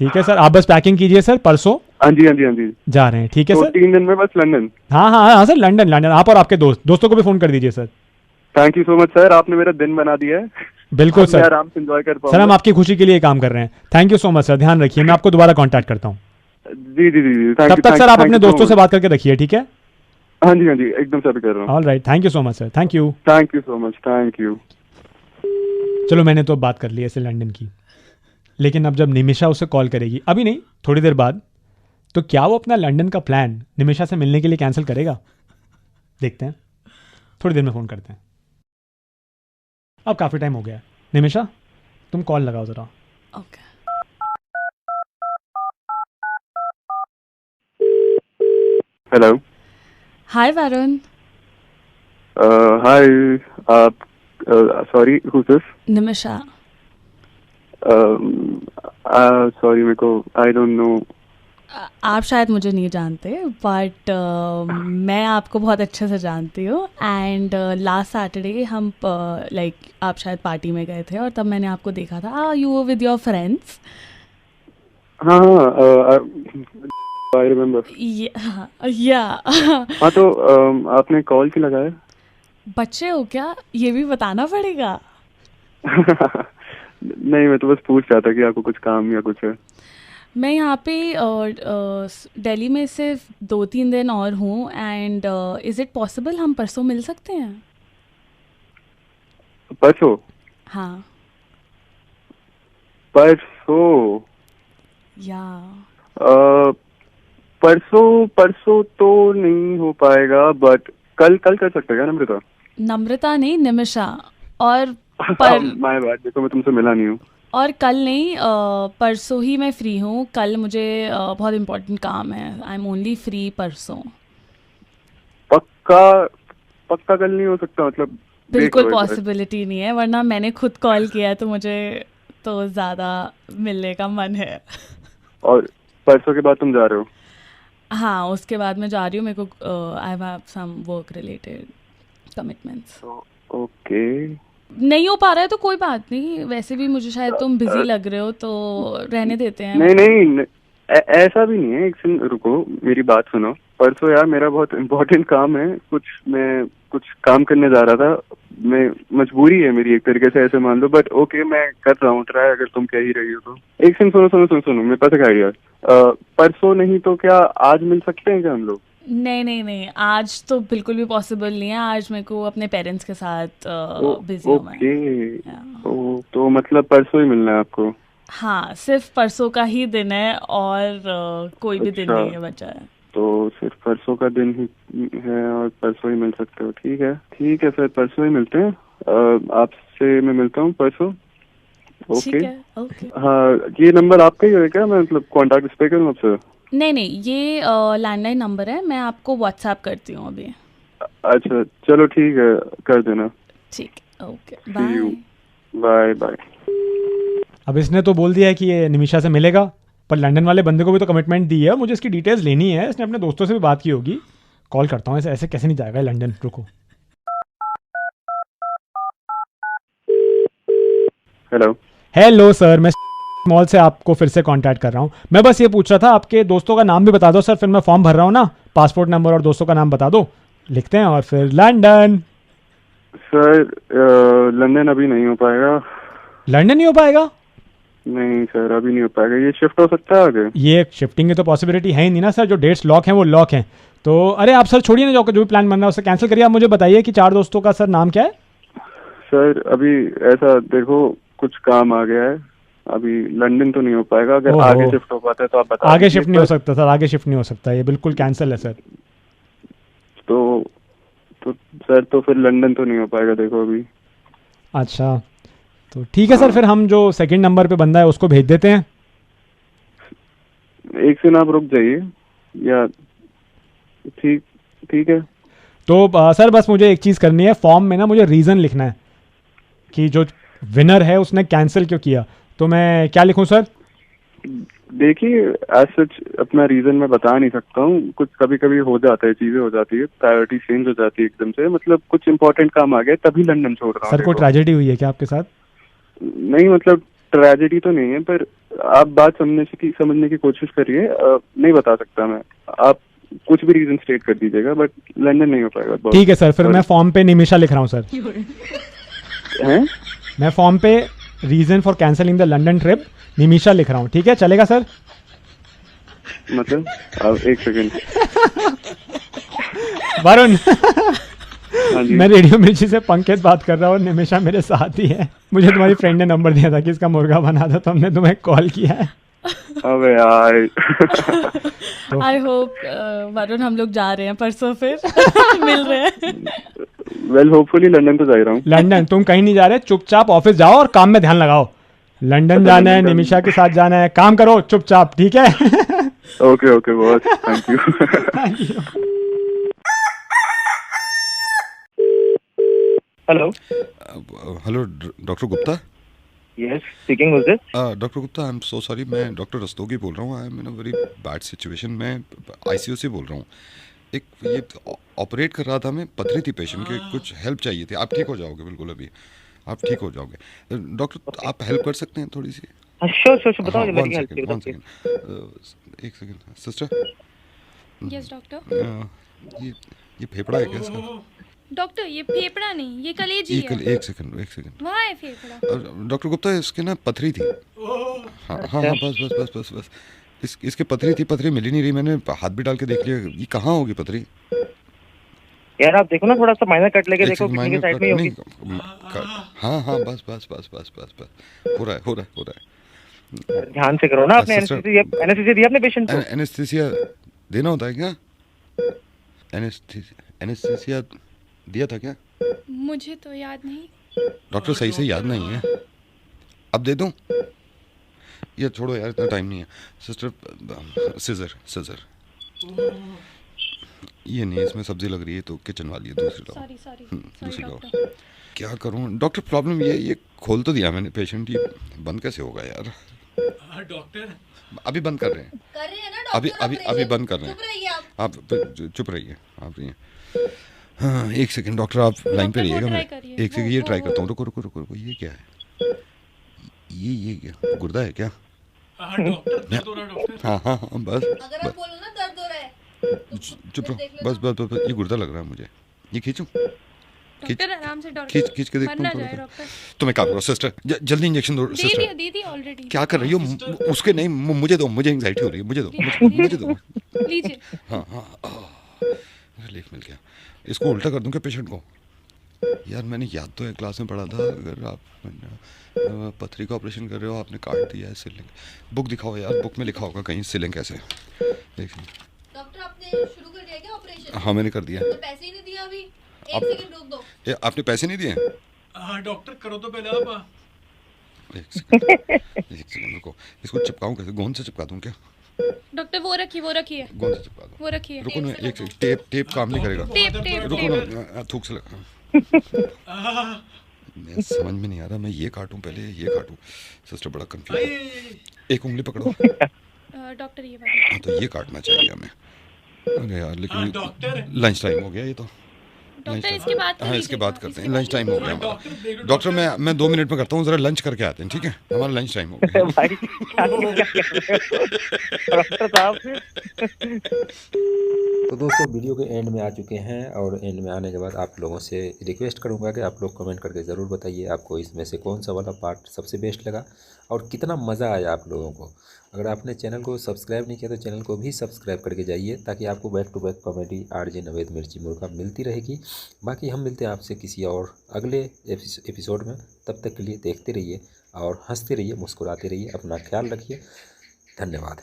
ठीक है सर, आप बस पैकिंग कीजिए सर, परसों हाँ जी जा रहे हैं, ठीक है तो सर? 3 दिन में बस लंदन? हाँ सर, लंदन। आप और आपके दोस्तों को भी फोन कर दीजिए sir. Thank you so much sir, आपने मेरा दिन बना दिया है। बिल्कुल सर, आराम से एंजॉय कर पाऊंगा। सर हम आपकी खुशी के लिए काम कर रहे हैं। Thank you so much sir, ध्यान रखिए, मैं आपको दोबारा कांटेक्ट करता हूँ। जी। तब तक सर आप अपने दोस्तों से बात करके रखिए, ठीक है? हाँ जी एकदम से अभी कर रहा हूँ। All right, thank you so much sir. Thank you so much, thank you. चलो मैंने तो बात कर ली ऐसे लंदन की, लेकिन अब जब निमिषा उसे कॉल करेगी, अभी नहीं थोड़ी देर बाद, तो क्या वो अपना लंदन का प्लान निमिषा से मिलने के लिए कैंसिल करेगा? देखते हैं, थोड़ी देर में फ़ोन करते हैं। अब काफ़ी टाइम हो गया है। निमिषा तुम कॉल लगाओ ज़रा। Okay. Hello. Hi Varun. Hi, sorry, who's this? Nimisha. Sorry, मेरे को आई डोंट नो। आप शायद मुझे नहीं जानते, बट मैं आपको बहुत अच्छे से जानती हूँ। एंड लास्ट सैटरडे हम लाइक आप शायद पार्टी में गए थे और तब मैंने आपको देखा था, you were with your friends. हाँ, आई रिमेम्बर। या हाँ, तो आपने कॉल क्यों लगाया? बच्चे हो क्या, ये भी बताना पड़ेगा? नहीं, मैं तो बस पूछ रहा था कि आपको कुछ काम या कुछ है। मैं यहाँ पे दिल्ली में सिर्फ 2-3 दिन और हूँ। एंड इज़ इट पॉसिबल हम परसों मिल सकते हैं? परसों? हाँ। परसों? या परसों तो नहीं हो पाएगा, बट कल कर सकते हैं क्या? नम्रता नहीं, निमिषा। और माय बात, देखो मैं तुमसे मिला नहीं हूँ। और कल नहीं, परसों ही मैं फ्री हूँ। कल मुझे बहुत इम्पोर्टेंट काम है। आई एम ओनली फ्री परसों। पक्का कल नहीं हो सकता? मतलब बिल्कुल पॉसिबिलिटी नहीं है, वरना मैंने खुद कॉल किया है, तो मुझे तो ज़्यादा मिलने का मन है। और परसों के बाद तुम जा रहे हो? हाँ, उसके बाद मैं जा रही हूँ। मेरे को I have some work related commitments. Okay. नहीं हो पा रहा है तो कोई बात नहीं, वैसे भी मुझे शायद तुम बिजी लग रहे हो, तो रहने देते हैं। नहीं, ऐसा भी नहीं है। एक सेकंड रुको, मेरी बात सुनो। परसों यार मेरा बहुत इम्पोर्टेंट काम है, मैं कुछ काम करने जा रहा था। मैं मजबूरी है मेरी एक तरीके से, ऐसे मान लो। बट ओके, मैं कर रहा हूँ ट्राई, अगर तुम कह ही रही हो तो। एक सेकंड सुनो, मेरे पास एक आइडिया। परसों नहीं तो क्या आज मिल सकते हैं क्या हम लोग? नहीं, आज तो बिल्कुल भी पॉसिबल नहीं है। आज मेरे को अपने पेरेंट्स के साथ बिजी हूँ मैं। तो मतलब परसों ही मिलना है आपको? हाँ, सिर्फ परसों का ही दिन है, और कोई भी दिन नहीं है बचा है। तो सिर्फ परसों का दिन ही है और परसों ही मिल सकते हो? ठीक है सर, परसों ही मिलते हैं। आपसे मैं मिलता हूँ परसों। ओके। हाँ, ये नंबर आपका ही है क्या? मैं मतलब कॉन्टैक्ट इस पे करूँ आपसे? नहीं, ये लैंडलाइन नंबर है। मैं आपको व्हाट्सएप करती हूँ अभी। अच्छा, चलो ठीक है, कर देना। ठीक है, ओके, बाय। अब इसने तो बोल दिया है कि ये निमिषा से मिलेगा, पर लंदन वाले बंदे को भी तो कमिटमेंट दी है। मुझे इसकी डिटेल्स लेनी है। इसने अपने दोस्तों से भी बात की होगी, कॉल करता हूँ, ऐसे ऐसे कैसे नहीं जाएगा लंदन, रुको। हेलो सर, मैं मॉल से आपको फिर से कांटेक्ट कर रहा हूँ। मैं बस ये पूछ रहा था, आपके दोस्तों का नाम भी बता दो सर, फिर मैं फॉर्म भर रहा हूँ ना, पासपोर्ट नंबर और दोस्तों का नाम बता दो, लिखते हैं और फिर लंदन। सर लंदन अभी नहीं हो पाएगा। लंदन नहीं हो पाएगा? नहीं सर अभी नहीं हो पाएगा, ये शिफ्ट हो सकता है आगे? ये शिफ्टिंग की तो पॉसिबिलिटी है ही नहीं ना सर, जो डेट्स लॉक हैं वो लॉक हैं। तो अरे आप सर छोड़िए ना, जो भी प्लान बन रहा है उसे कैंसिल करिए। आप मुझे बताइए कि 4 दोस्तों का सर नाम क्या है? सर अभी ऐसा देखो, कुछ काम आ गया है, अभी लंदन तो नहीं हो पाएगा। अगर आगे शिफ्ट हो पाता है तो आप बता। आगे शिफ्ट नहीं हो सकता सर, आगे शिफ्ट नहीं हो सकता, ये बिल्कुल कैंसिल है सर। तो सर तो फिर लंदन तो नहीं हो पाएगा देखो अभी। अच्छा तो ठीक है सर, फिर हम जो सेकंड नंबर पे बंदा है उसको भेज देते हैं। एक दिन आप रुक जाइए या ठीक है। तो सर बस मुझे एक चीज़ करनी है, फॉर्म में ना मुझे रीज़न लिखना है कि जो विनर है उसने कैंसिल क्यों किया। तो मैं क्या लिखूं सर? देखिए एज सच अपना रीजन मैं बता नहीं सकता हूँ, कुछ कभी कभी हो जाता है, चीजें हो जाती है, प्रायोरिटी चेंज हो जाती है एकदम से, मतलब कुछ इंपॉर्टेंट काम आ गया तभी लंदन छोड़ रहा हूँ। सर कोई ट्रेजेडी हुई है क्या आपके साथ? नहीं मतलब ट्रेजेडी तो नहीं है, पर आप बात समझने की कोशिश करिए। नहीं बता सकता मैं, आप कुछ भी रीजन स्टेट कर दीजिएगा, बट लंदन नहीं हो पाएगा। ठीक है सर, फिर मैं फॉर्म पे निमिषा लिख रहा हूँ सर। हैं? मैं फॉर्म पे reason for cancelling the London trip Nimisha लिख रहा हूँ, ठीक है चलेगा सर? मतलब अब एक सेकंड वरुण मैं रेडियो मिर्ची से पंकज बात कर रहा हूँ, निमिषा मेरे साथ ही है। मुझे तुम्हारी फ्रेंड ने नंबर दिया था कि इसका मुर्गा बना था, तो हमने तुम्हें कॉल किया है। अबे यार आई होप वरुण हम लोग जा रहे हैं परसों फिर मिल रहे हैं। वेल होपफुली लंदन तो जा रहा हूँ। लंदन तुम कहीं नहीं जा रहे, चुपचाप ऑफिस जाओ और काम में ध्यान लगाओ। लंदन जाना है, निमिषा के साथ जाना है, काम करो चुपचाप, ठीक है? Okay boss, thank you. Hello doctor Gupta. Yes, speaking was this? Doctor Gupta I am so sorry, मैं डॉक्टर रस्तोगी बोल रहा हूँ। I am in a very bad situation. मैं आईसीयू से बोल रहा हूँ। एक ये ऑपरेट कर रहा था मैं, पथरी थी पेशेंट के, कुछ हेल्प चाहिए थी। आप ठीक हो जाओगे बिल्कुल, अभी आप ठीक हो जाओगे। डॉक्टर आप हेल्प कर सकते हैं थोड़ी सी? श्योर बताओ। एक सेकंड सिस्टर। Yes doctor. ये फेफड़ा है क्या इसका? डॉक्टर ये फेफड़ा नहीं, ये कलेजी है। एक सेकंड वहाँ है फेफड़ा। डॉक्टर गुप्ता इसके ना पथरी थी। हाँ बस इसके पथरी थी, पथरी मिल ही नहीं रही। मैंने हाथ भी डाल के देख लिया, ये कहाँ होगी पथरी? यार आप देखो ना, थोड़ा सा माइनर कट लेके देखो, किडनी के साइड में होगी। हाँ बस हो रहा है। ध्यान से करो ना। आपने एनेस्थीसिया दिया अपने पेशेंट को? एनेस्थीसिया देना होता है क्या? एनेस्थीसिया दिया था क्या? मुझे तो याद नहीं। डॉक्टर सही से याद नहीं है, अब दे दूं? ये छोड़ो यार, इतना टाइम नहीं है। सिस्टर सिजर ये नहीं, इसमें सब्जी लग रही है तो किचन वाली है, दूसरी लाओ। दूसरी लाओ। क्या करूं डॉक्टर? प्रॉब्लम ये खोल तो दिया मैंने पेशेंट, ये बंद कैसे होगा यार? डॉक्टर अभी बंद कर रहे हैं ना डॉक्टर, अभी बंद कर रहे हैं। आप चुप रहिए, आप रहिए। हाँ एक सेकंड डॉक्टर, आप लाइन पे रहिएगा। मैं एक सेकंड ये ट्राई करता हूँ। रुको, ये क्या है? ये क्या गुर्दा है क्या? हाँ बस चुप रहो, बस ये गुर्दा लग रहा है मुझे। ये खींचूं? डॉक्टर आराम से, डॉक्टर खींच के देखता हूँ। तो मैं क्या करूँ सिस्टर? जल्दी इंजेक्शन दो सिस्टर। दीदी ऑलरेडी। क्या कर रही हो? उसके नहीं, मुझे दो, मुझे एंग्जाइटी हो रही है, मुझे दो। लीजिए। हाँ रिलीफ मिल गया। इसको उल्टा कर दूं क्या पेशेंट को? यार मैंने याद तो एक क्लास में पढ़ा था, अगर आप पथरी का ऑपरेशन कर रहे हो, आपने काट दिया है सिलिंग। बुक दिखाओ यार, बुक में लिखा होगा कहीं सिलिंग कैसे। डॉक्टर आपने शुरू कर दिया क्या ऑपरेशन? हाँ मैंने कर दिया। तो पैसे ही नहीं दिया अभी? एक सेकंड रुक दो। आपने पैसे नहीं दिए? हाँ डॉक्टर करो तो पहले आप। एक सेकंड रुको, इसको चिपकाऊं कैसे? गोंद से चिपका दूं क्या? डॉक्टर वो रखिए गोंद से चिपका दो। वो रखिए। रुको ना एक सेकंड, टेप काम नहीं करेगा। रुको ना, थूक से लगा। समझ में नहीं आ रहा, मैं ये काटूं पहले ये काटूं? सिस्टर बड़ा कंफ्यूज। एक उंगली पकड़ो डॉक्टर ये वाली। तो ये काटना चाहिए हमें। अरे यार लेकिन लंच टाइम हो गया ये तो। डॉक्टर इसके बाद हाँ इसके बाद करते हैं, लंच टाइम हो गया हमारा। डॉक्टर मैं 2 मिनट में करता हूँ, ज़रा लंच करके आते हैं, ठीक है? हमारा लंच टाइम हो गया। भाई क्या डॉक्टर साहब। तो दोस्तों वीडियो के एंड में आ चुके हैं, और एंड में आने के बाद आप लोगों से रिक्वेस्ट करूंगा कि आप लोग कमेंट करके ज़रूर बताइए आपको इसमें से कौन सा वाला पार्ट सबसे बेस्ट लगा और कितना मज़ा आया आप लोगों को। अगर आपने चैनल को सब्सक्राइब नहीं किया तो चैनल को भी सब्सक्राइब करके जाइए, ताकि आपको back to back comedy RJ Naved Mirchi Murga मिलती रहेगी। बाकी हम मिलते हैं आपसे किसी और अगले एपिसोड में। तब तक के लिए देखते रहिए और हंसते रहिए, मुस्कुराते रहिए, अपना ख्याल रखिए। धन्यवाद।